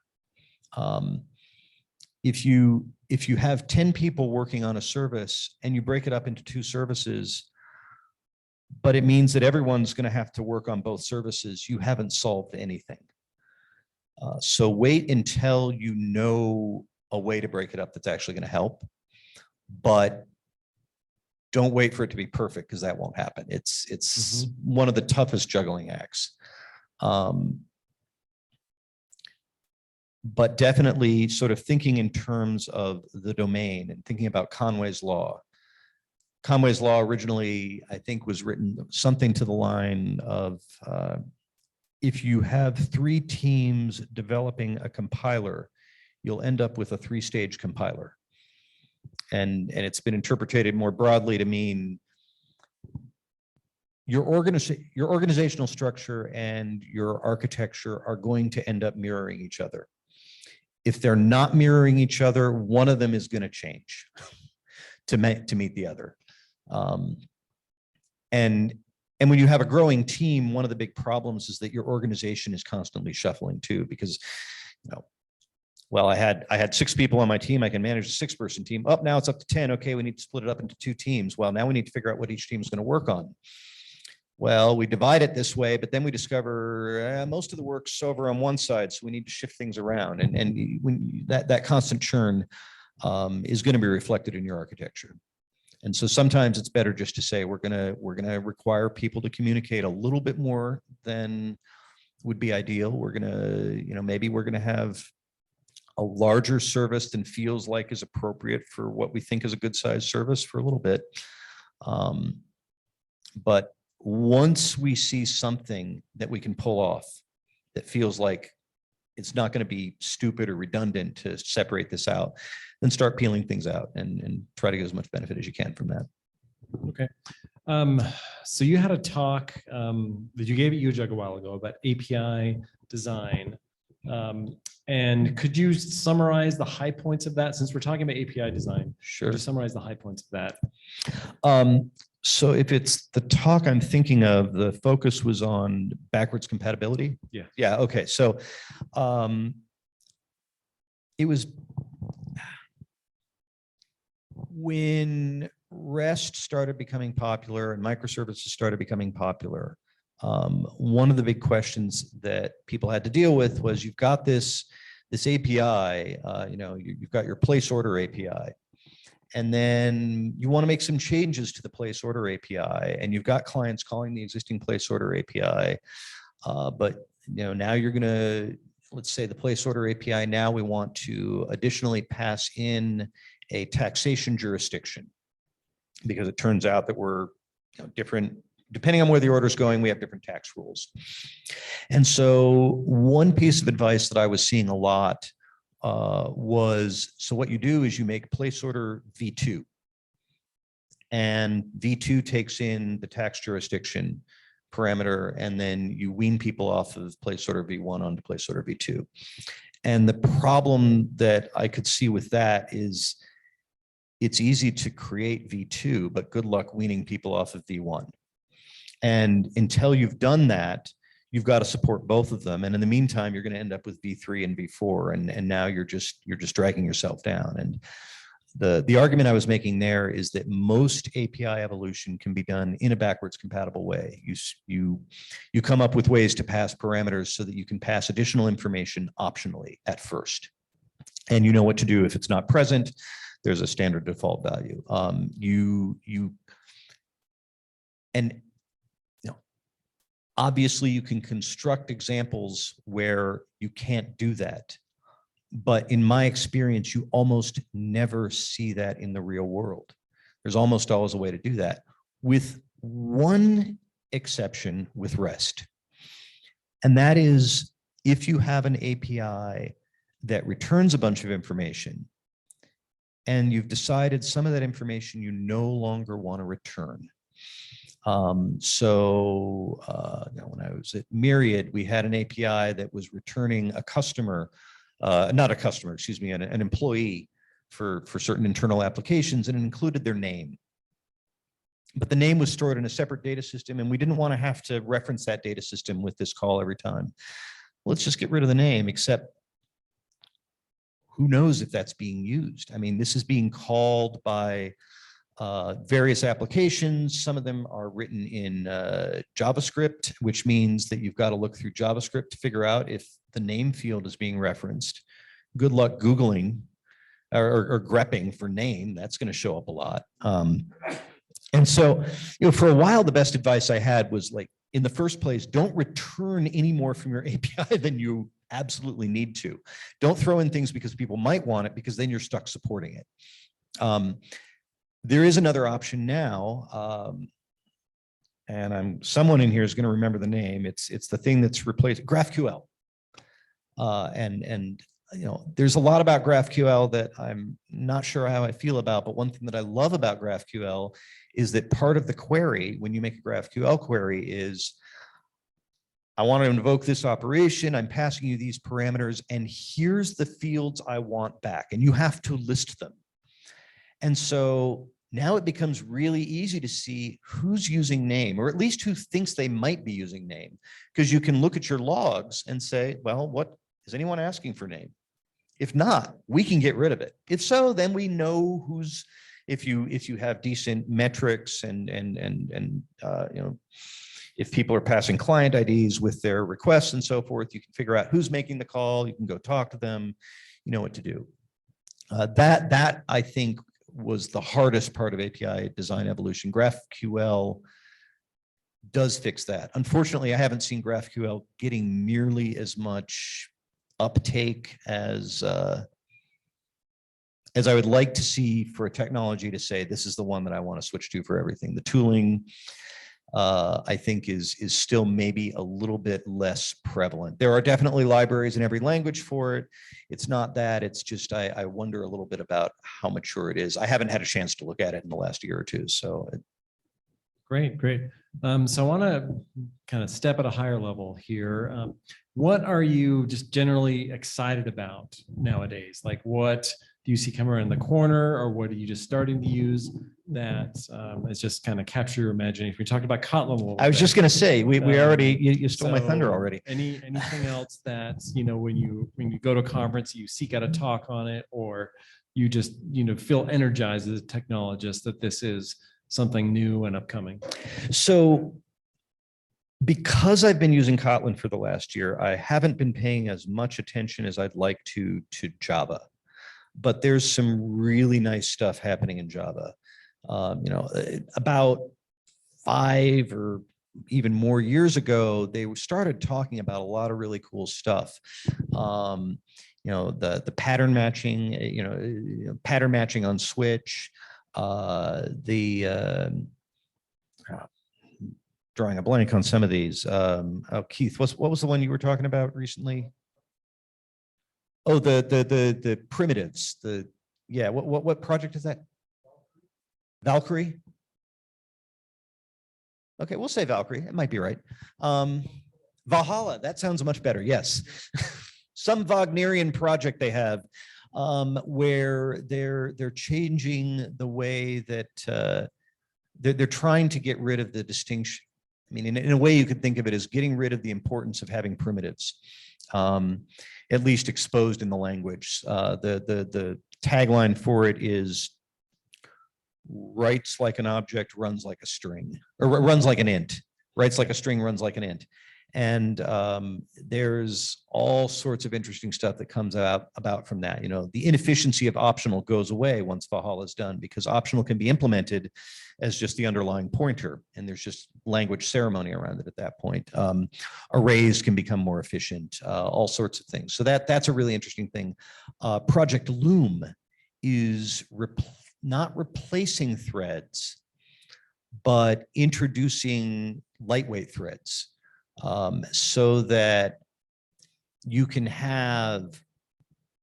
If you have 10 people working on a service and you break it up into 2 services, but it means that everyone's going to have to work on both services, you haven't solved anything. So wait until you know a way to break it up that's actually going to help. But don't wait for it to be perfect, because that won't happen. It's one of the toughest juggling acts. But definitely sort of thinking in terms of the domain and thinking about Conway's Law. Conway's Law originally, I think, was written something to the line of, if you have 3 teams developing a compiler, you'll end up with a 3-stage compiler. And it's been interpreted more broadly to mean your organizational structure and your architecture are going to end up mirroring each other. If they're not mirroring each other, one of them is going to change to meet the other. And when you have a growing team, one of the big problems is that your organization is constantly shuffling too, because, well, I had 6 people on my team. I can manage a 6-person team. Up now it's up to 10. Okay, we need to split it up into 2 teams. Well, now we need to figure out what each team is going to work on. Well, we divide it this way, but then we discover most of the work's over on one side, so we need to shift things around. And when that constant churn is going to be reflected in your architecture. And so sometimes it's better just to say we're gonna require people to communicate a little bit more than would be ideal. We're gonna, maybe we're gonna have a larger service than feels like is appropriate for what we think is a good sized service for a little bit. But once we see something that we can pull off that feels like it's not going to be stupid or redundant to separate this out, then start peeling things out and try to get as much benefit as you can from that. Okay. So you had a talk that you gave at UJUG a while ago about API design. And could you summarize the high points of that, since we're talking about API design? Sure. Just summarize the high points of that. So if it's the talk I'm thinking of, the focus was on backwards compatibility. Yeah. Yeah. Okay. So it was when REST started becoming popular and microservices started becoming popular. One of the big questions that people had to deal with was, you've got this API, you've got your place order API. And then you want to make some changes to the place order API, and you've got clients calling the existing place order API. But now you're going to, let's say the place order API, now we want to additionally pass in a taxation jurisdiction, because it turns out that we're different, depending on where the order is going, we have different tax rules. And so one piece of advice that I was seeing a lot was, so what you do is you make place order V2, and V2 takes in the tax jurisdiction parameter, and then you wean people off of place order V1 onto place order V2. And the problem that I could see with that is, it's easy to create V2, but good luck weaning people off of V1. And until you've done that, you've got to support both of them. And in the meantime, you're going to end up with V3 and V4. And now you're just dragging yourself down. And the argument I was making there is that most API evolution can be done in a backwards compatible way. You come up with ways to pass parameters so that you can pass additional information optionally at first. And you know what to do if it's not present. There's a standard default value. Obviously, you can construct examples where you can't do that. But in my experience, you almost never see that in the real world. There's almost always a way to do that, with one exception with REST. And that is, if you have an API that returns a bunch of information, and you've decided some of that information you no longer want to return. When I was at Myriad, we had an API that was returning a customer, not a customer, excuse me, an employee for certain internal applications, and it included their name. But the name was stored in a separate data system, and we didn't want to have to reference that data system with this call every time. Let's just get rid of the name, except who knows if that's being used? I mean, this is being called by various applications. Some of them are written in JavaScript, which means that you've got to look through JavaScript to figure out if the name field is being referenced. Good luck Googling or grepping for name. That's going to show up a lot. And so, for a while, the best advice I had was like, in the first place, don't return any more from your API than you absolutely need to. Don't throw in things because people might want it, because then you're stuck supporting it. There is another option now, and someone in here is going to remember the name. It's the thing that's replaced GraphQL, and there's a lot about GraphQL that I'm not sure how I feel about, but one thing that I love about GraphQL is that part of the query, when you make a GraphQL query, is I want to invoke this operation, I'm passing you these parameters, and here's the fields I want back, and you have to list them. And so now it becomes really easy to see who's using name, or at least who thinks they might be using name, because you can look at your logs and say, well, what is anyone asking for name? If not, we can get rid of it. If so, then we know who's, if you have decent metrics and if people are passing client IDs with their requests and so forth, you can figure out who's making the call. You can go talk to them. You know what to do. That I think was the hardest part of API design evolution. GraphQL does fix that. Unfortunately, I haven't seen GraphQL getting nearly as much uptake as I would like to see for a technology to say, this is the one that I want to switch to for everything. The tooling, I think is still maybe a little bit less prevalent. There are definitely libraries in every language for it. It's not that, it's just, I wonder a little bit about how mature it is. I haven't had a chance to look at it in the last year or two. So. Great. So I want to kind of step at a higher level here. What are you just generally excited about nowadays? Like, what do you see coming around the corner, or what are you just starting to use that is just kind of capture your imagination? We talked about Kotlin a little bit. I was just going to say, we already, you stole my thunder already. Anything else that, when you go to a conference, you seek out a talk on it, or you just, feel energized as a technologist that this is something new and upcoming? So because I've been using Kotlin for the last year, I haven't been paying as much attention as I'd like to Java, but there's some really nice stuff happening in Java. About 5 or even more years ago, they started talking about a lot of really cool stuff. The pattern matching, pattern matching on Switch, drawing a blank on some of these. Keith, what was the one you were talking about recently? Oh, the primitives. What project is that? Valkyrie. Okay, we'll say Valkyrie. It might be right. Valhalla. That sounds much better. Yes, some Wagnerian project they have. Where they're changing the way that they're trying to get rid of the distinction. I mean, in a way, you could think of it as getting rid of the importance of having primitives, at least exposed in the language. The tagline for it is writes like an object, runs like a string, or runs like an int. Writes like a string, runs like an int. And there's all sorts of interesting stuff that comes about from that. The inefficiency of optional goes away once Valhalla is done, because optional can be implemented as just the underlying pointer, and there's just language ceremony around it at that point. Arrays can become more efficient, all sorts of things. So that's a really interesting thing. Project Loom is not replacing threads, but introducing lightweight threads. So that you can have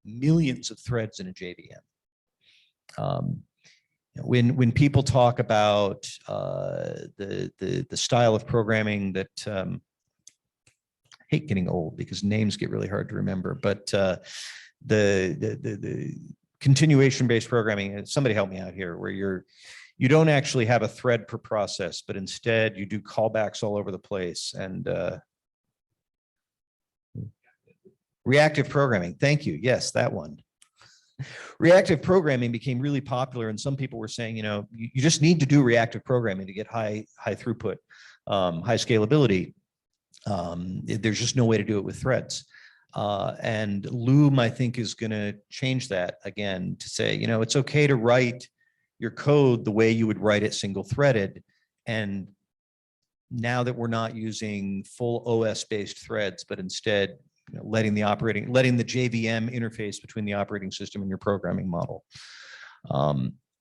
millions of threads in a JVM. When people talk about the style of programming that I hate getting old because names get really hard to remember, but the continuation-based programming, and somebody help me out here, where you don't actually have a thread per process, but instead you do callbacks all over the place. And reactive programming. Thank you. Yes, that one. Reactive programming became really popular, and some people were saying, you just need to do reactive programming to get high throughput, high scalability. There's just no way to do it with threads. And Loom, I think, is going to change that again to say, it's okay to write your code the way you would write it single threaded. And now that we're not using full OS based threads, but instead letting the JVM interface between the operating system and your programming model.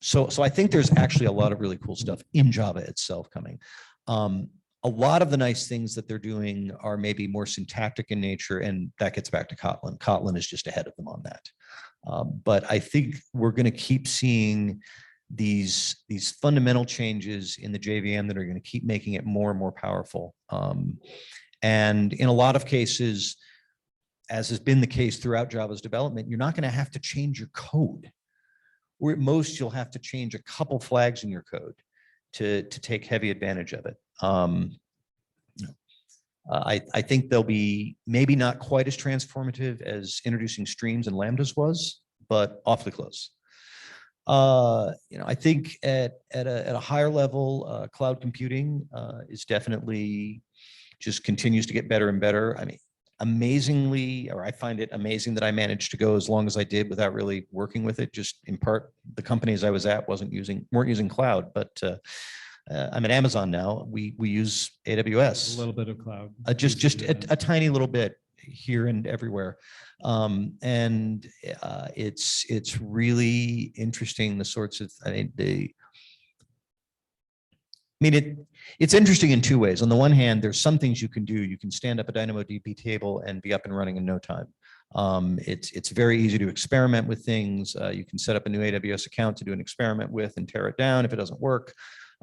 So I think there's actually a lot of really cool stuff in Java itself coming. A lot of the nice things that they're doing are maybe more syntactic in nature, and that gets back to Kotlin. Kotlin is just ahead of them on that. But I think we're going to keep seeing these fundamental changes in the JVM that are going to keep making it more and more powerful. And in a lot of cases, as has been the case throughout Java's development, you're not going to have to change your code. Or at most, you'll have to change a couple flags in your code to take heavy advantage of it. I think they'll be maybe not quite as transformative as introducing streams and lambdas was, but awfully close. I think at a higher level, cloud computing is definitely just continues to get better and better. I mean, amazingly, or I find it amazing that I managed to go as long as I did without really working with it. Just in part, the companies I was at weren't using cloud, but I'm at Amazon now. We use AWS. A little bit of cloud. Just a tiny little bit here and everywhere. It's really interesting, the sorts of, it's interesting in two ways. On the one hand, there's some things you can do. You can stand up a DynamoDB table and be up and running in no time. It's very easy to experiment with things. You can set up a new AWS account to do an experiment with and tear it down if it doesn't work.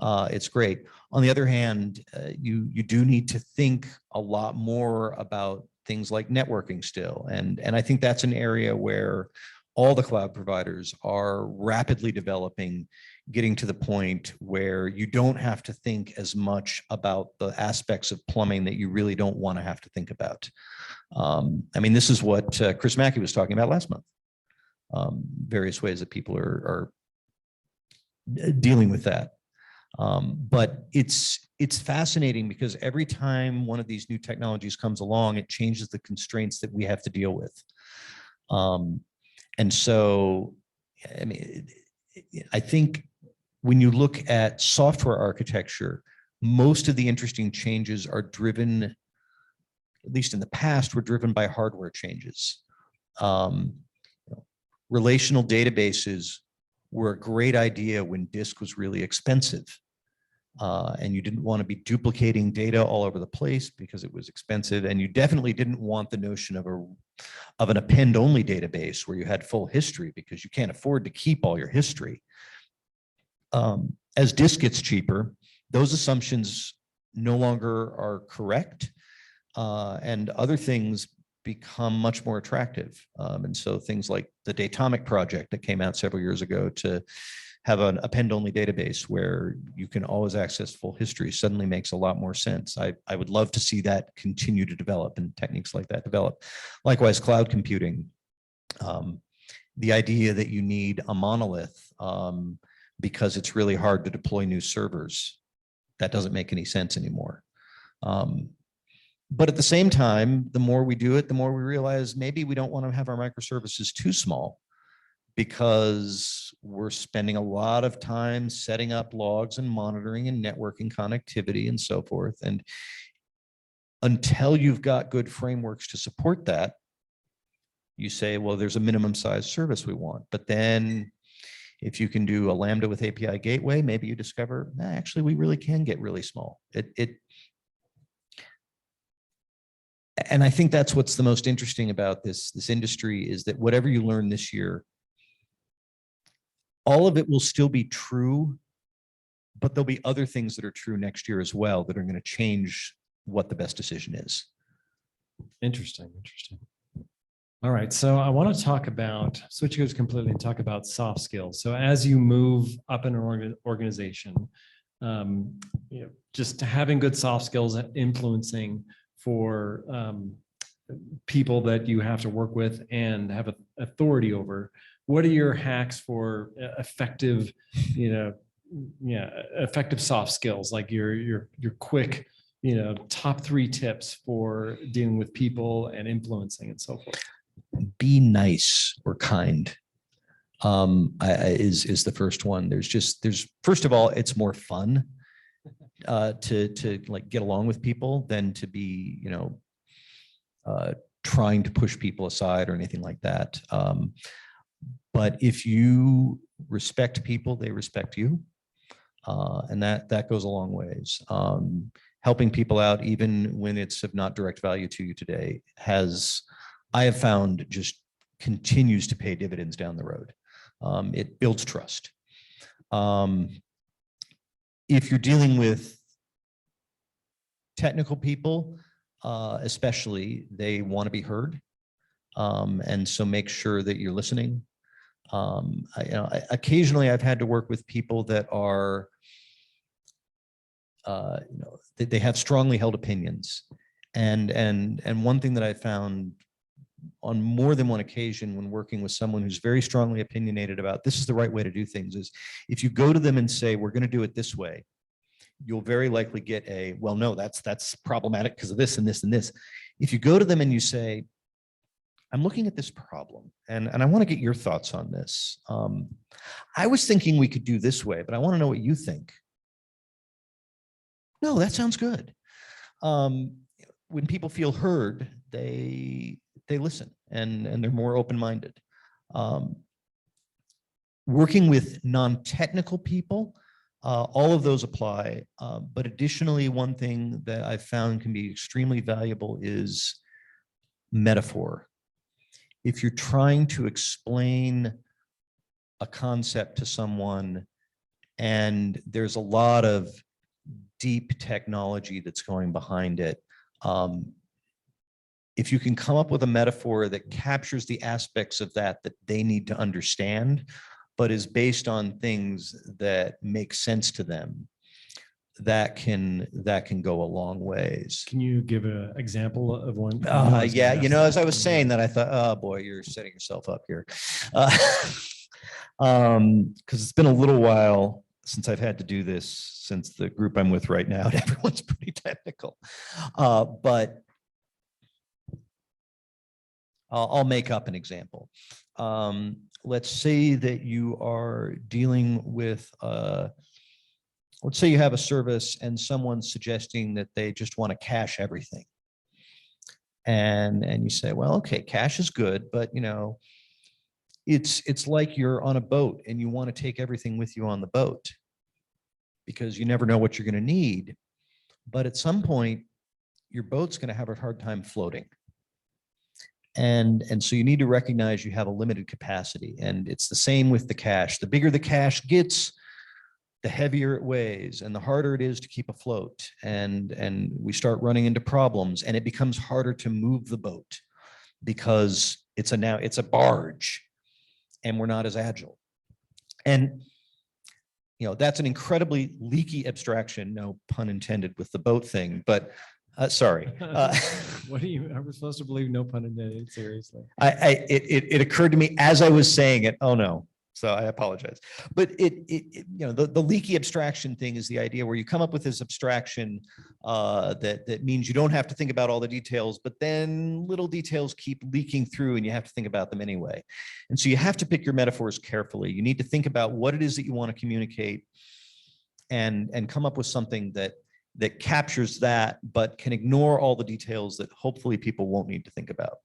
It's great. On the other hand, you do need to think a lot more about things like networking still. And I think that's an area where all the cloud providers are rapidly developing, getting to the point where you don't have to think as much about the aspects of plumbing that you really don't want to have to think about. This is what Chris Mackey was talking about last month. Various ways that people are dealing with that. But it's fascinating because every time one of these new technologies comes along, it changes the constraints that we have to deal with. And so, I think when you look at software architecture, most of the interesting changes are driven, at least in the past, were driven by hardware changes. Relational databases were a great idea when disk was really expensive. And you didn't want to be duplicating data all over the place because it was expensive. And you definitely didn't want the notion of an append-only database where you had full history, because you can't afford to keep all your history. As disk gets cheaper, those assumptions no longer are correct, and other things become much more attractive. And so things like the Datomic project that came out several years ago to have an append-only database where you can always access full history suddenly makes a lot more sense. I would love to see that continue to develop and techniques like that develop. Likewise, cloud computing, the idea that you need a monolith because it's really hard to deploy new servers, that doesn't make any sense anymore. But at the same time, the more we do it, the more we realize maybe we don't want to have our microservices too small, because we're spending a lot of time setting up logs and monitoring and networking connectivity and so forth. And until you've got good frameworks to support that, you say, well, there's a minimum size service we want. But then if you can do a Lambda with API gateway, maybe you discover, actually, we really can get really small. And I think that's what's the most interesting about this industry, is that whatever you learn this year, all of it will still be true, but there'll be other things that are true next year as well that are going to change what the best decision is. Interesting. All right, so I want to talk about, switch gears completely and talk about soft skills. So as you move up in an organization, just having good soft skills and influencing for people that you have to work with and have authority over. What are your hacks for effective, effective soft skills, like your quick, top 3 tips for dealing with people and influencing and so forth? Be nice or kind. is the first one. There's first of all, it's more fun to like get along with people than to be, trying to push people aside or anything like that. But if you respect people, they respect you. And that goes a long ways. Helping people out, even when it's of not direct value to you today, I have found just continues to pay dividends down the road. It builds trust. If you're dealing with technical people, especially, they want to be heard. And so make sure that you're listening. Occasionally I've had to work with people that are, they have strongly held opinions. And one thing that I found on more than one occasion when working with someone who's very strongly opinionated about this is the right way to do things is if you go to them and say, we're going to do it this way, you'll very likely get a, well, no, that's problematic because of this and this and this. If you go to them and you say, I'm looking at this problem and I want to get your thoughts on this. I was thinking we could do this way, but I want to know what you think. No, that sounds good. When people feel heard, they listen and they're more open-minded. Working with non-technical people, all of those apply. But additionally, one thing that I've found can be extremely valuable is metaphor. If you're trying to explain a concept to someone and there's a lot of deep technology that's going behind it, if you can come up with a metaphor that captures the aspects of that they need to understand, but is based on things that make sense to them, that can go a long ways. Can you give an example of one? Yeah, as I was saying that, I thought, oh boy, you're setting yourself up here. Because it's been a little while since I've had to do this, since the group I'm with right now, and everyone's pretty technical. But I'll make up an example. Let's say that you are dealing with, let's say you have a service and someone's suggesting that they just want to cache everything. And you say, well, okay, cache is good, but it's like you're on a boat and you want to take everything with you on the boat because you never know what you're going to need. But at some point, your boat's going to have a hard time floating. And so you need to recognize you have a limited capacity. And it's the same with the cache. The bigger the cache gets, the heavier it weighs and the harder it is to keep afloat. And we start running into problems and it becomes harder to move the boat because it's a barge and we're not as agile. And that's an incredibly leaky abstraction, no pun intended with the boat thing, but sorry. What are we supposed to believe? No pun intended, seriously. It occurred to me as I was saying it. Oh no. So I apologize. But the leaky abstraction thing is the idea where you come up with this abstraction that means you don't have to think about all the details, but then little details keep leaking through and you have to think about them anyway. And so you have to pick your metaphors carefully. You need to think about what it is that you want to communicate and come up with something that captures that, but can ignore all the details that hopefully people won't need to think about.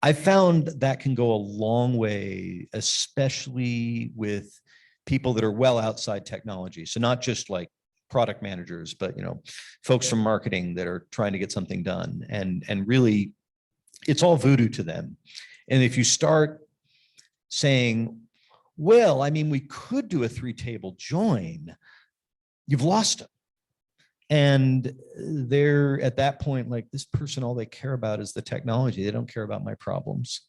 I found that can go a long way, especially with people that are well outside technology. So not just like product managers, but folks from marketing that are trying to get something done. And really, it's all voodoo to them. And if you start saying, well, I mean, we could do a 3-table join, you've lost them. And they're at that point, like, this person, all they care about is the technology. They don't care about my problems.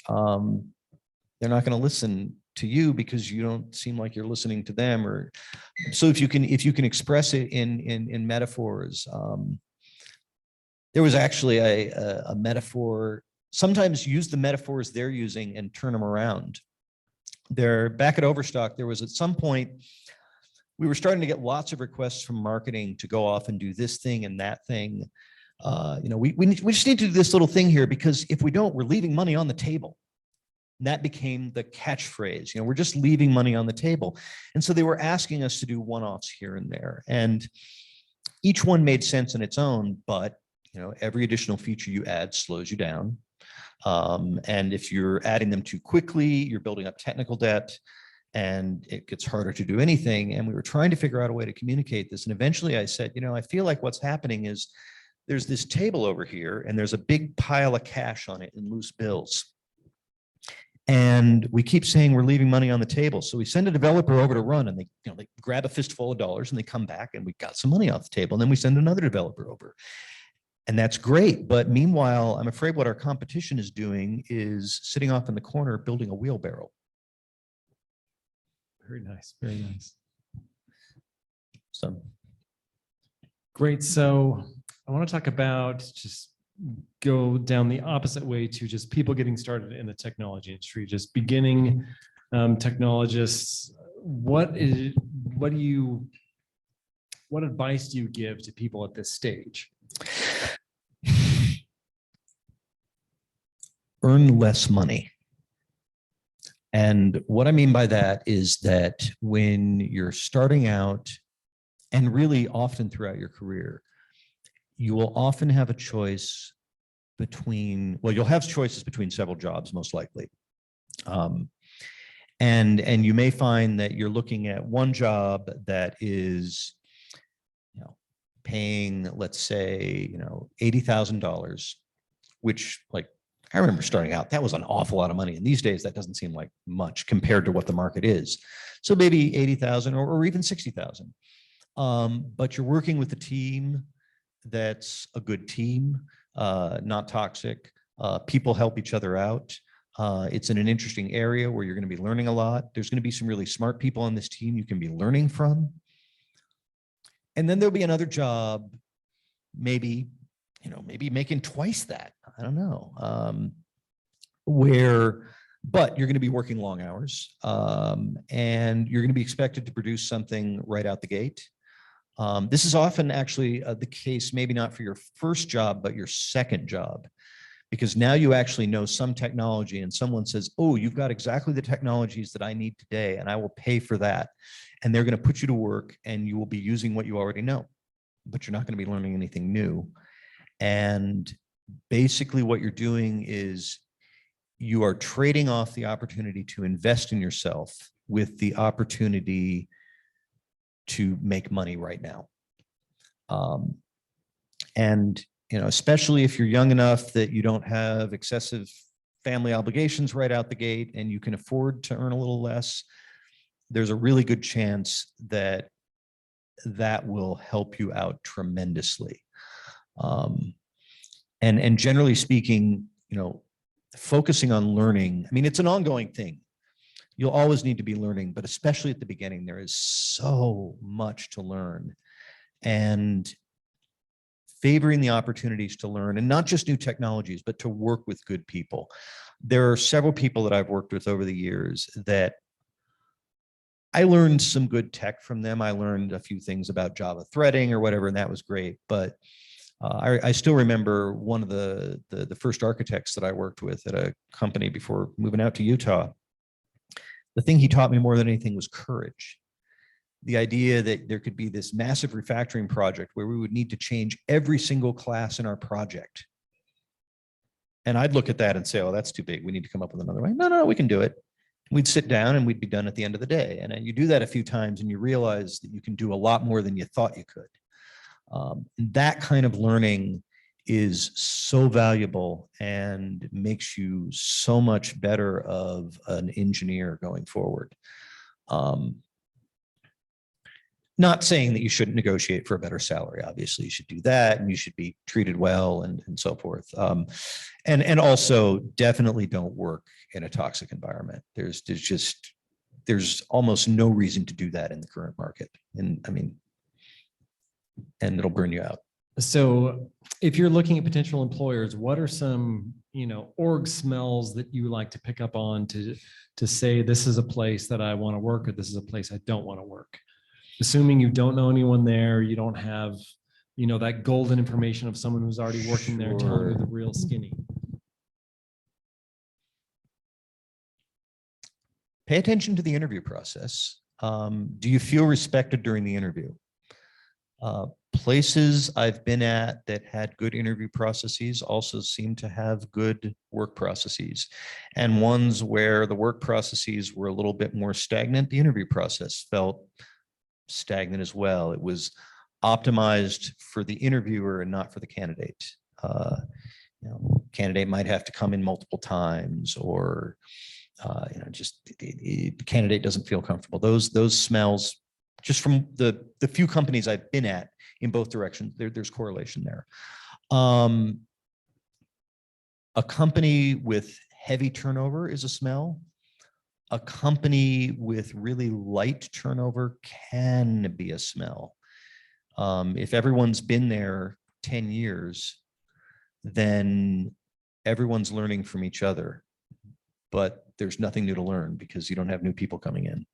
They're not going to listen to you because you don't seem like you're listening to them. Or so if you can express it in metaphors. There was actually a metaphor. Sometimes use the metaphors they're using and turn them around. Back at Overstock, there was at some point, we were starting to get lots of requests from marketing to go off and do this thing and that thing. We just need to do this little thing here because if we don't, we're leaving money on the table. And that became the catchphrase. We're just leaving money on the table. And so they were asking us to do one-offs here and there. And each one made sense in its own, but every additional feature you add slows you down. And if you're adding them too quickly, you're building up technical debt and it gets harder to do anything. And we were trying to figure out a way to communicate this. And eventually I said, I feel like what's happening is there's this table over here and there's a big pile of cash on it in loose bills. And we keep saying we're leaving money on the table. So we send a developer over to run and they grab a fistful of dollars and they come back and we got some money off the table. And then we send another developer over. And that's great. But meanwhile, I'm afraid what our competition is doing is sitting off in the corner building a wheelbarrow. Very nice. Very nice. So great. So I want to talk about just go down the opposite way to just people getting started in the technology industry, just beginning technologists. What advice do you give to people at this stage? Earn less money. And what I mean by that is that when you're starting out, and really often throughout your career, you will often have a choice between, well, you'll have choices between several jobs, most likely. And you may find that you're looking at one job that is, paying, let's say, $80,000, which, like, I remember starting out, that was an awful lot of money. And these days that doesn't seem like much compared to what the market is. So maybe 80,000 or even 60,000. But you're working with a team that's a good team, not toxic. People help each other out. It's in an interesting area where you're going to be learning a lot. There's going to be some really smart people on this team you can be learning from. And then there'll be another job, maybe making twice that. I don't know. But you're going to be working long hours, and you're going to be expected to produce something right out the gate. This is often actually the case, maybe not for your first job, but your second job, because now you actually know some technology and someone says, oh, you've got exactly the technologies that I need today, and I will pay for that. And they're going to put you to work and you will be using what you already know, but you're not going to be learning anything new. And basically what you're doing is you are trading off the opportunity to invest in yourself with the opportunity to make money right now. And, especially if you're young enough that you don't have excessive family obligations right out the gate and you can afford to earn a little less, there's a really good chance that that will help you out tremendously. And generally speaking, focusing on learning, I mean, it's an ongoing thing. You'll always need to be learning, but especially at the beginning, there is so much to learn. And favoring the opportunities to learn, and not just new technologies, but to work with good people. There are several people that I've worked with over the years that I learned some good tech from them. I learned a few things about Java threading or whatever, and that was great. But I still remember one of the first architects that I worked with at a company before moving out to Utah. The thing he taught me more than anything was courage. The idea that there could be this massive refactoring project where we would need to change every single class in our project. And I'd look at that and say, oh, that's too big. We need to come up with another way. No, we can do it. We'd sit down and we'd be done at the end of the day. And you do that a few times and you realize that you can do a lot more than you thought you could. That kind of learning is so valuable and makes you so much better of an engineer going forward. Not saying that you shouldn't negotiate for a better salary. Obviously, you should do that and you should be treated well and so forth. And also definitely don't work in a toxic environment. There's almost no reason to do that in the current market. And it'll burn you out. So if you're looking at potential employers, what are some, org smells that you like to pick up on to say, this is a place that I want to work, or this is a place I don't want to work? Assuming you don't know anyone there, you don't have, that golden information of someone who's already working there, telling you the real skinny. pay attention to the interview process. Do you feel respected during the interview? Places I've been at that had good interview processes also seem to have good work processes. And ones where the work processes were a little bit more stagnant, the interview process felt stagnant as well. It was optimized for the interviewer and not for the candidate. Candidate might have to come in multiple times, or just the candidate doesn't feel comfortable. Those smells, just from the few companies I've been at in both directions, there's correlation there. A company with heavy turnover is a smell. A company with really light turnover can be a smell. If everyone's been there 10 years, then everyone's learning from each other, but there's nothing new to learn because you don't have new people coming in.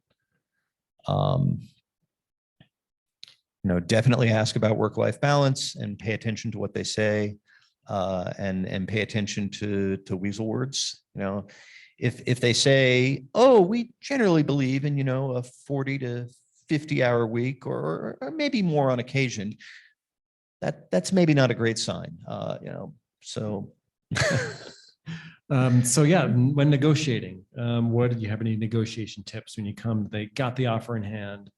Definitely ask about work-life balance and pay attention to what they say, and pay attention to weasel words. If they say, oh, we generally believe in, a 40 to 50 hour week, or maybe more on occasion, that's maybe not a great sign, so. So yeah, when negotiating, do you have any negotiation tips when you come, they got the offer in hand?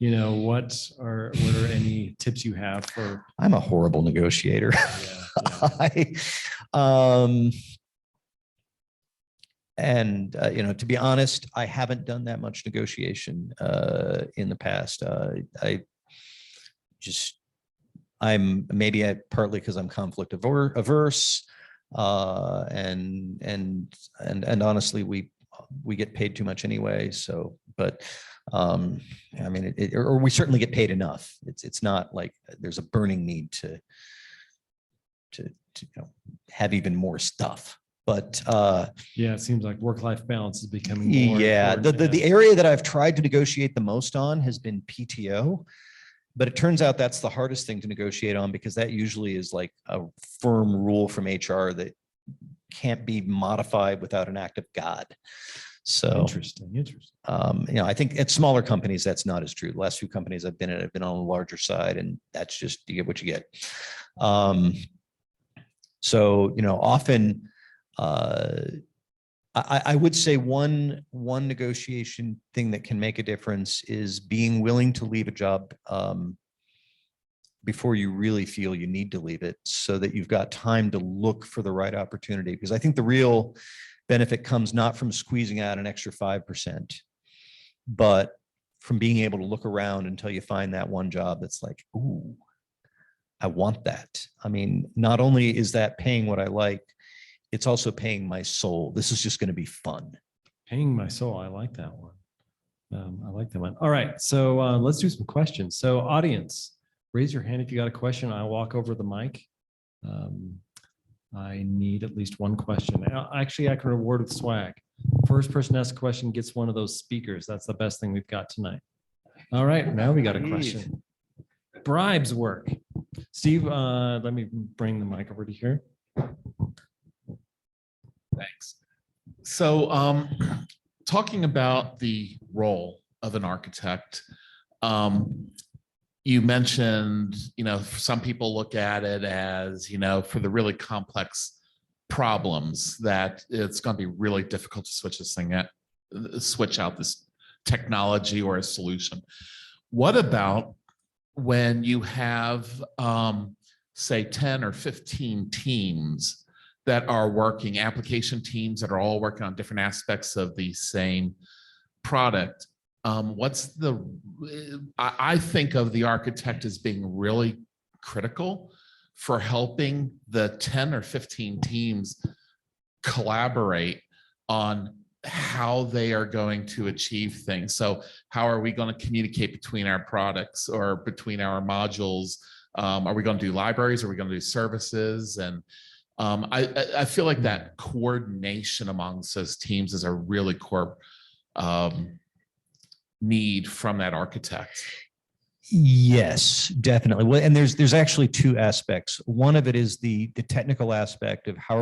What are any tips you have for? I'm a horrible negotiator. To be honest, I haven't done that much negotiation in the past. I'm maybe partly because I'm conflict averse, and honestly, we get paid too much anyway. So, but or we certainly get paid enough. It's not like there's a burning need to have even more stuff. But yeah, it seems like work-life balance is becoming more. Yeah, the area that I've tried to negotiate the most on has been PTO, but it turns out that's the hardest thing to negotiate on, because that usually is like a firm rule from HR that can't be modified without an act of God. So interesting. I think at smaller companies that's not as true. The last few companies I've been at have been on the larger side, and that's just, you get what you get. So often. I would say one negotiation thing that can make a difference is being willing to leave a job before you really feel you need to leave it, so that you've got time to look for the right opportunity. Because I think the real benefit comes not from squeezing out an extra 5%, but from being able to look around until you find that one job that's like, ooh, I want that. I mean, not only is that paying what I like, it's also paying my soul. This is just going to be fun. Paying my soul. I like that one. I like that one. All right. So let's do some questions. So audience, raise your hand if you got a question. I'll walk over the mic. I need at least one question. Actually, I can reward with swag. First person to ask a question gets one of those speakers. That's the best thing we've got tonight. All right. Now we got a question. Bribes work. Steve, let me bring the mic over to here. Thanks. So talking about the role of an architect, you mentioned, some people look at it as, for the really complex problems that it's going to be really difficult to switch out this technology or a solution. What about when you have, say, 10 or 15 teams that are working, application teams that are all working on different aspects of the same product? I think of the architect as being really critical for helping the 10 or 15 teams collaborate on how they are going to achieve things. So how are we going to communicate between our products or between our modules? Are we going to do libraries? Are we going to do services? And I feel like that coordination amongst those teams is a really core need from that architect. Yes, definitely. Well, and there's actually two aspects. One of it is the technical aspect of how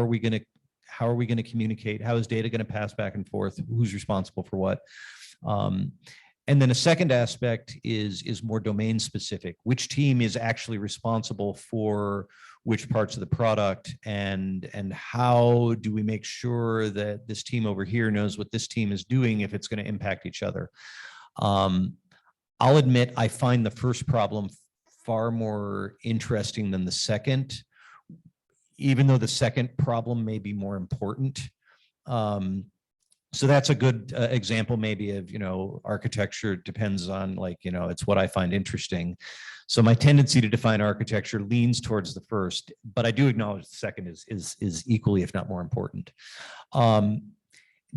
How are we going to communicate? How is data going to pass back and forth? Who's responsible for what? And then a second aspect is more domain specific. Which team is actually responsible for which parts of the product, and how do we make sure that this team over here knows what this team is doing if it's going to impact each other? I'll admit I find the first problem far more interesting than the second, even though the second problem may be more important. So that's a good example maybe of, architecture depends on, like, it's what I find interesting. So my tendency to define architecture leans towards the first, but I do acknowledge the second is equally, if not more important.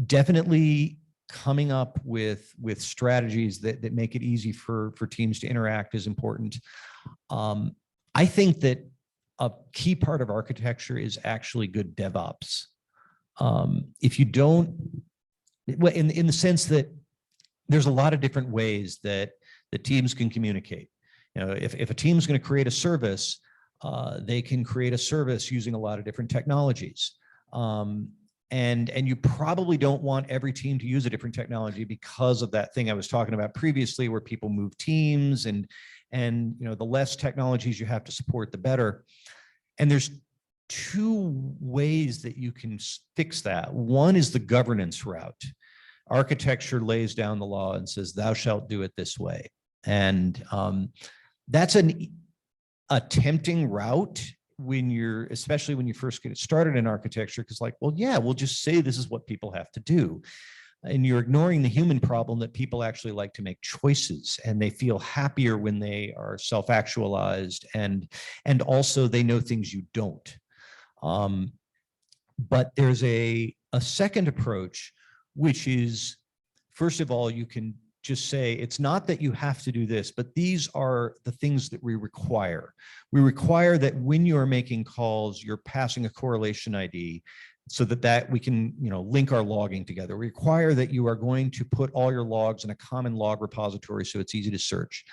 Definitely coming up with strategies that make it easy for teams to interact is important. I think that a key part of architecture is actually good DevOps. If you don't, well, in the sense that there's a lot of different ways that the teams can communicate. If a team's going to create a service, they can create a service using a lot of different technologies. And you probably don't want every team to use a different technology because of that thing I was talking about previously, where people move teams, and the less technologies you have to support, the better. And there's two ways that you can fix that. One is the governance route. Architecture lays down the law and says, thou shalt do it this way. And that's a tempting route especially when you first get started in architecture, because, like, well, yeah, we'll just say this is what people have to do. And you're ignoring the human problem that people actually like to make choices, and they feel happier when they are self-actualized, and also they know things you don't. But there's a second approach, which is, first of all, you can just say, it's not that you have to do this, but these are the things that we require. We require that when you are making calls, you're passing a correlation ID so that we can, link our logging together. We require that you are going to put all your logs in a common log repository so it's easy to search.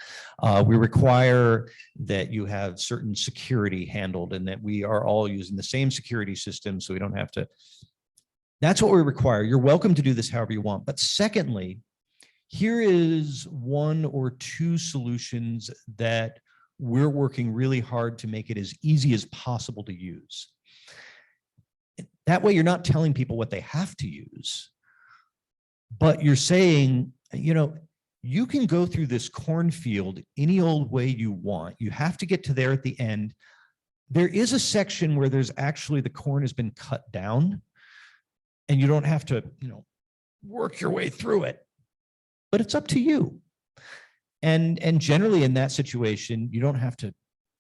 We require that you have certain security handled, and that we are all using the same security system so we don't have to. That's what we require. You're welcome to do this however you want. But secondly, here is one or two solutions that we're working really hard to make it as easy as possible to use. That way, you're not telling people what they have to use, but you're saying, you can go through this cornfield any old way you want. You have to get to there at the end. There is a section where there's actually the corn has been cut down, and you don't have to, work your way through it. But it's up to you. And generally in that situation, you don't have to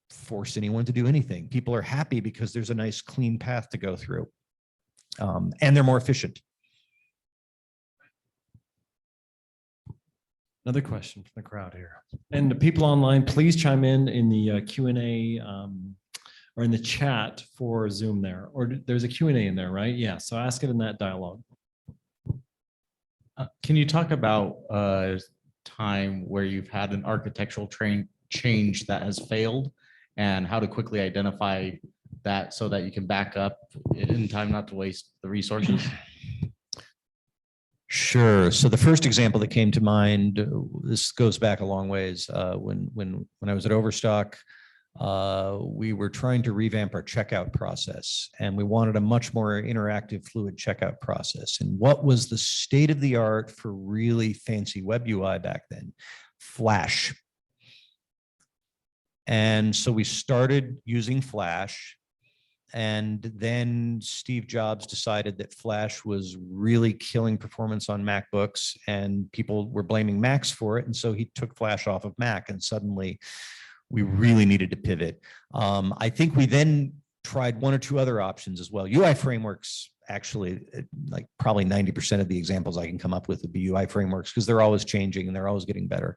force anyone to do anything. People are happy because there's a nice clean path to go through. And they're more efficient. Another question from the crowd here. And the people online, please chime in the Q&A or in the chat for Zoom there. Or there's a Q&A in there, right? Yeah, so ask it in that dialogue. Can you talk about a time where you've had an architectural change that has failed, and how to quickly identify that so that you can back up in time, not to waste the resources? Sure. So the first example that came to mind, this goes back a long ways. When I was at Overstock, we were trying to revamp our checkout process, and we wanted a much more interactive, fluid checkout process. And what was the state of the art for really fancy web UI back then? Flash. And so we started using Flash, and then Steve Jobs decided that Flash was really killing performance on MacBooks, and people were blaming Macs for it. And so he took Flash off of Mac, and suddenly we really needed to pivot. I think we then tried one or two other options as well. UI frameworks, actually, like probably 90% of the examples I can come up with would be UI frameworks, because they're always changing and they're always getting better.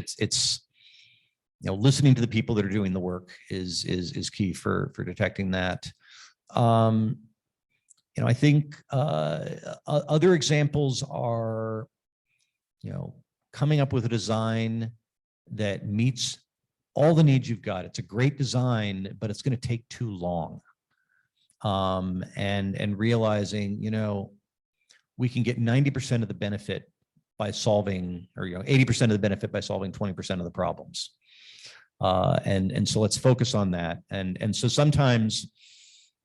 It's listening to the people that are doing the work is key for detecting that. I think other examples are, coming up with a design that meets all the needs you've got. It's a great design, but it's going to take too long. And realizing, we can get 90% of the benefit by solving, or 80% of the benefit by solving 20% of the problems. And so let's focus on that. And so sometimes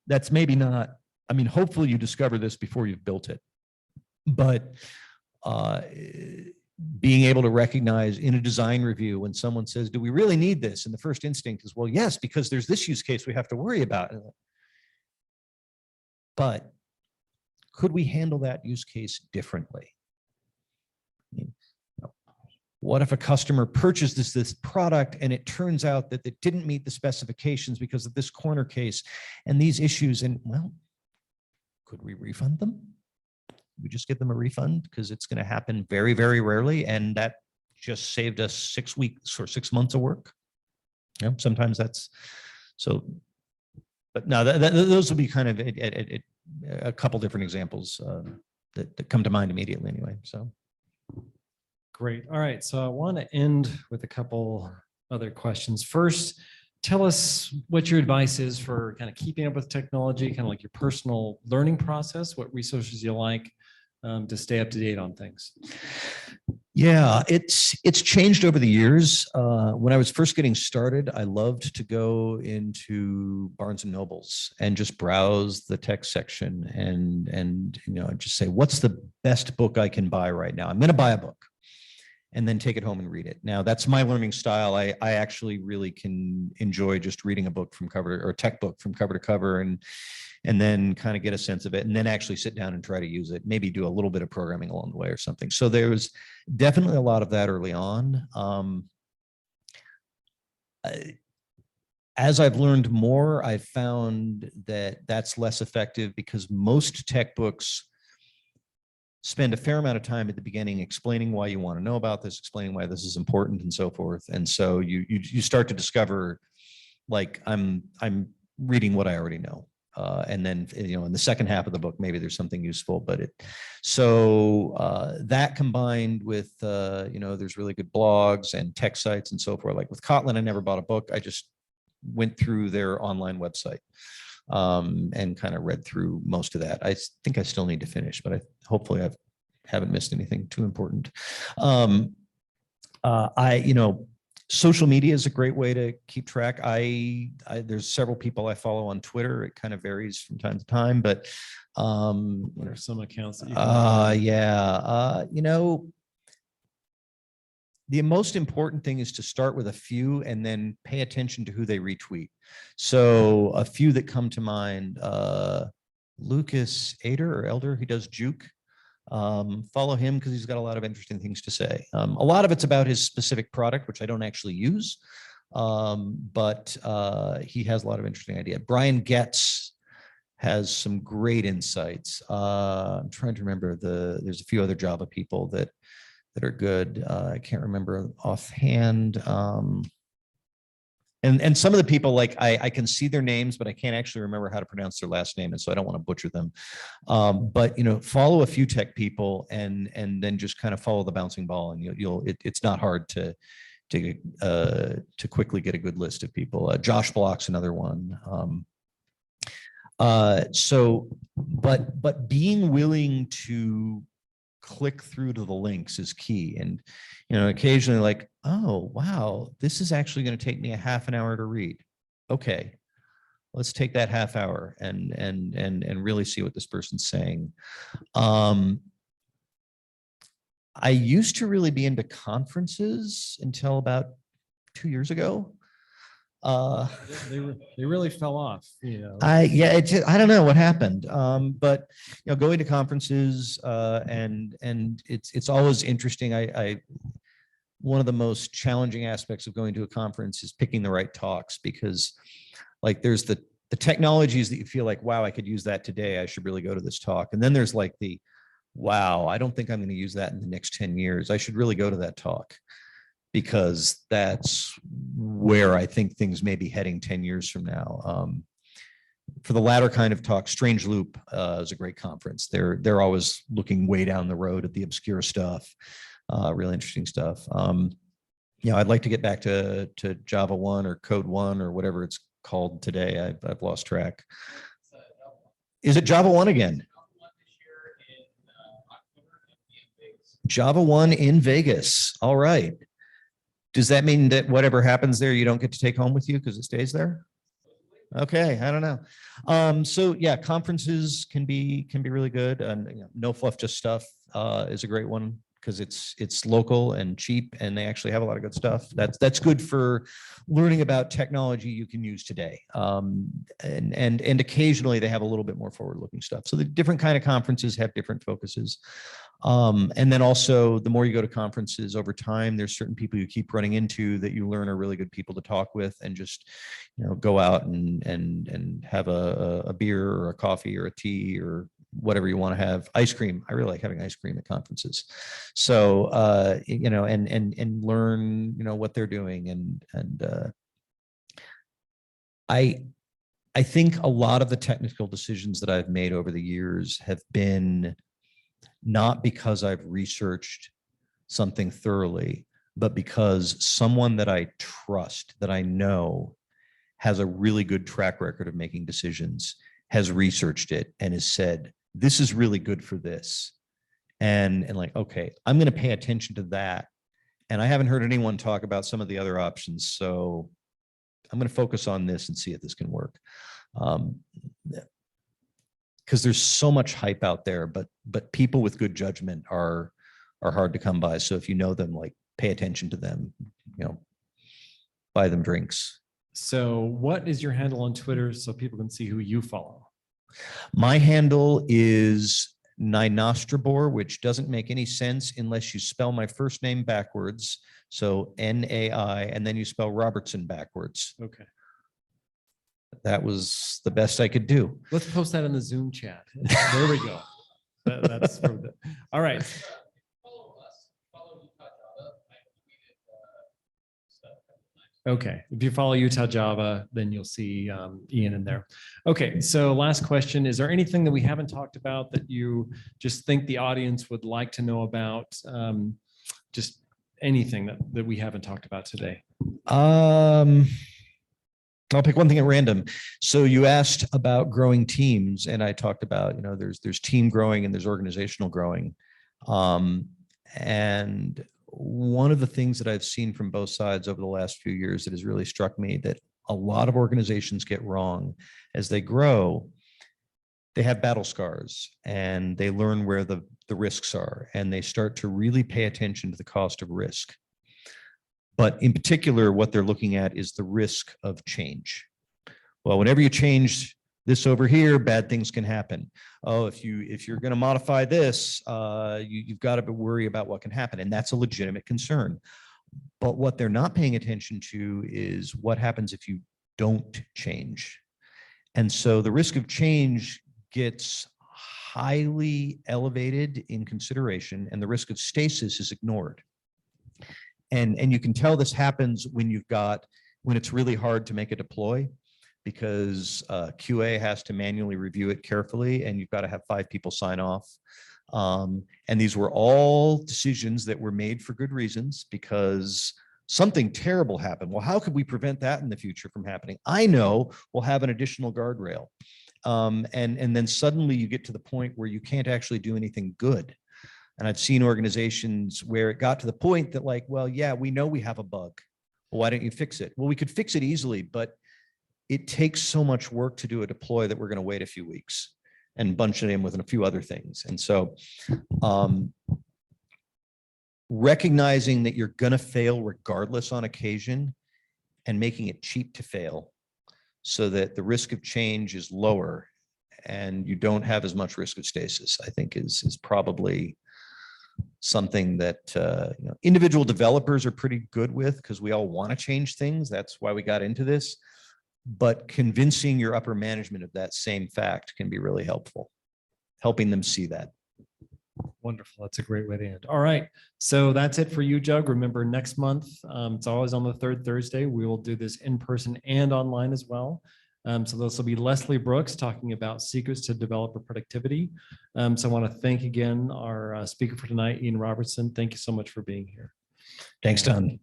that's maybe not, hopefully you discover this before you've built it, but being able to recognize in a design review when someone says, do we really need this? And the first instinct is, well, yes, because there's this use case we have to worry about. But could we handle that use case differently? What if a customer purchases this product and it turns out that it didn't meet the specifications because of this corner case and these issues? And well, could we refund them? We just give them a refund because it's going to happen very, very rarely. And that just saved us 6 weeks or 6 months of work. Sometimes that's so, but no, those will be kind of a couple different examples that come to mind immediately anyway. So. Great. All right. So I want to end with a couple other questions. First, tell us what your advice is for kind of keeping up with technology, kind of like your personal learning process, what resources you like to stay up to date on things. Yeah, it's changed over the years. When I was first getting started, I loved to go into Barnes and Nobles and just browse the tech section and just say, what's the best book I can buy right now? I'm going to buy a book. And then take it home and read it. Now that's my learning style. I actually really can enjoy just reading a book from cover or a tech book from cover to cover and then kind of get a sense of it and then actually sit down and try to use it, maybe do a little bit of programming along the way or something. So there was definitely a lot of that early on. As I've learned more, I've found that that's less effective because most tech books spend a fair amount of time at the beginning explaining why you want to know about this, explaining why this is important and so forth. And so you start to discover, like, I'm reading what I already know. And then, in the second half of the book, maybe there's something useful, but that combined with, there's really good blogs and tech sites and so forth. Like with Kotlin, I never bought a book. I just went through their online website. And kind of read through most of that. I think I still need to finish, but hopefully I haven't missed anything too important. Social media is a great way to keep track. There's several people I follow on Twitter. It kind of varies from time to time, but what are some accounts that you the most important thing is to start with a few and then pay attention to who they retweet. So a few that come to mind, Lucas Elder, he does Juke. Follow him because he's got a lot of interesting things to say. A lot of it's about his specific product, which I don't actually use, but he has a lot of interesting ideas. Brian Getz has some great insights. I'm trying to remember there's a few other Java people that are good. I can't remember offhand. And some of the people, like I can see their names, but I can't actually remember how to pronounce their last name. And so I don't want to butcher them. But follow a few tech people and then just kind of follow the bouncing ball, and it's not hard to quickly get a good list of people. Josh Block's another one. But being willing to click through to the links is key. And, occasionally like, oh, wow, this is actually going to take me a half an hour to read. Okay, let's take that half hour and really see what this person's saying. I used to really be into conferences until about 2 years ago. They really fell off. I don't know what happened. But going to conferences and it's always interesting. One of the most challenging aspects of going to a conference is picking the right talks, because like there's the technologies that you feel like, wow, I could use that today. I should really go to this talk. And then there's like wow, I don't think I'm going to use that in the next 10 years. I should really go to that talk, because that's where I think things may be heading 10 years from now. For the latter kind of talk, Strange Loop is a great conference. They're always looking way down the road at the obscure stuff, really interesting stuff. I'd like to get back to Java 1 or Code 1 or whatever it's called today. I've lost track. Is it Java 1 again? Java 1 in Vegas. All right. Does that mean that whatever happens there, you don't get to take home with you because it stays there? Okay, I don't know. So yeah, conferences can be really good. And No Fluff Just Stuff is a great one because it's local and cheap, and they actually have a lot of good stuff. That's good for learning about technology you can use today. And occasionally they have a little bit more forward-looking stuff. So the different kind of conferences have different focuses. And then also, the more you go to conferences over time, there's certain people you keep running into that you learn are really good people to talk with, and just go out and have a beer or a coffee or a tea or whatever you want to have. Ice cream. I really like having ice cream at conferences. So and learn what they're doing, and I think a lot of the technical decisions that I've made over the years have been not because I've researched something thoroughly, but because someone that I trust, that I know has a really good track record of making decisions, has researched it and has said, this is really good for this. And like, okay, I'm going to pay attention to that. And I haven't heard anyone talk about some of the other options. So I'm going to focus on this and see if this can work. Because there's so much hype out there, but people with good judgment are hard to come by. So if you know them, like, pay attention to them, buy them drinks. So what is your handle on Twitter so people can see who you follow? My handle is Nynostrabor, which doesn't make any sense unless you spell my first name backwards. So N-A-I, and then you spell Robertson backwards. Okay. That was the best I could do. Let's post that in the Zoom chat. There we go. That's all right. Okay, if you follow Utah Java, then you'll see Ian in there. Okay, so last question. Is there anything that we haven't talked about that you just think the audience would like to know about? Just anything that we haven't talked about today? I'll pick one thing at random. So you asked about growing teams, and I talked about, there's team growing and there's organizational growing. And one of the things that I've seen from both sides over the last few years that has really struck me, that a lot of organizations get wrong as they grow, they have battle scars and they learn where the risks are, and they start to really pay attention to the cost of risk. But in particular, what they're looking at is the risk of change. Well, whenever you change this over here, bad things can happen. Oh, if you're going to modify this, you've got to worry about what can happen, and that's a legitimate concern. But what they're not paying attention to is what happens if you don't change. And so the risk of change gets highly elevated in consideration, and the risk of stasis is ignored. And you can tell this happens when it's really hard to make a deploy, because QA has to manually review it carefully, and you've got to have 5 people sign off. And these were all decisions that were made for good reasons, because something terrible happened. Well, how could we prevent that in the future from happening? I know we'll have an additional guardrail. And then suddenly you get to the point where you can't actually do anything good. And I've seen organizations where it got to the point that, like, well, yeah, we know we have a bug. Well, why don't you fix it? Well, we could fix it easily, but it takes so much work to do a deploy that we're going to wait a few weeks and bunch it in with a few other things. And so recognizing that you're going to fail regardless on occasion, and making it cheap to fail so that the risk of change is lower and you don't have as much risk of stasis, I think is probably something that individual developers are pretty good with, because we all want to change things. That's why we got into this. But convincing your upper management of that same fact can be really helpful, helping them see that. Wonderful. That's a great way to end. All right. So that's it for UJUG. Remember, next month, it's always on the 3rd Thursday. We will do this in person and online as well. So this will be Leslie Brooks talking about secrets to developer productivity. So I want to thank again our speaker for tonight, Ian Robertson. Thank you so much for being here. Thanks, Don.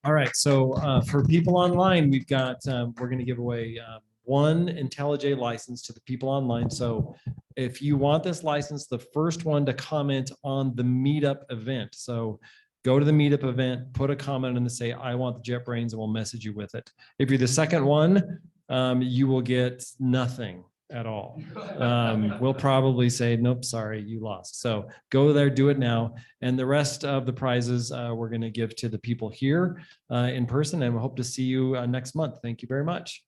All right, so for people online, we've got, we're going to give away one IntelliJ license to the people online. So if you want this license, the first one to comment on the meetup event. So go to the meetup event, put a comment and say, I want the JetBrains, and we'll message you with it. If you're the second one, you will get nothing at all. We'll probably say, nope, sorry, you lost. So go there, do it now. And the rest of the prizes we're going to give to the people here in person, and we hope to see you next month. Thank you very much.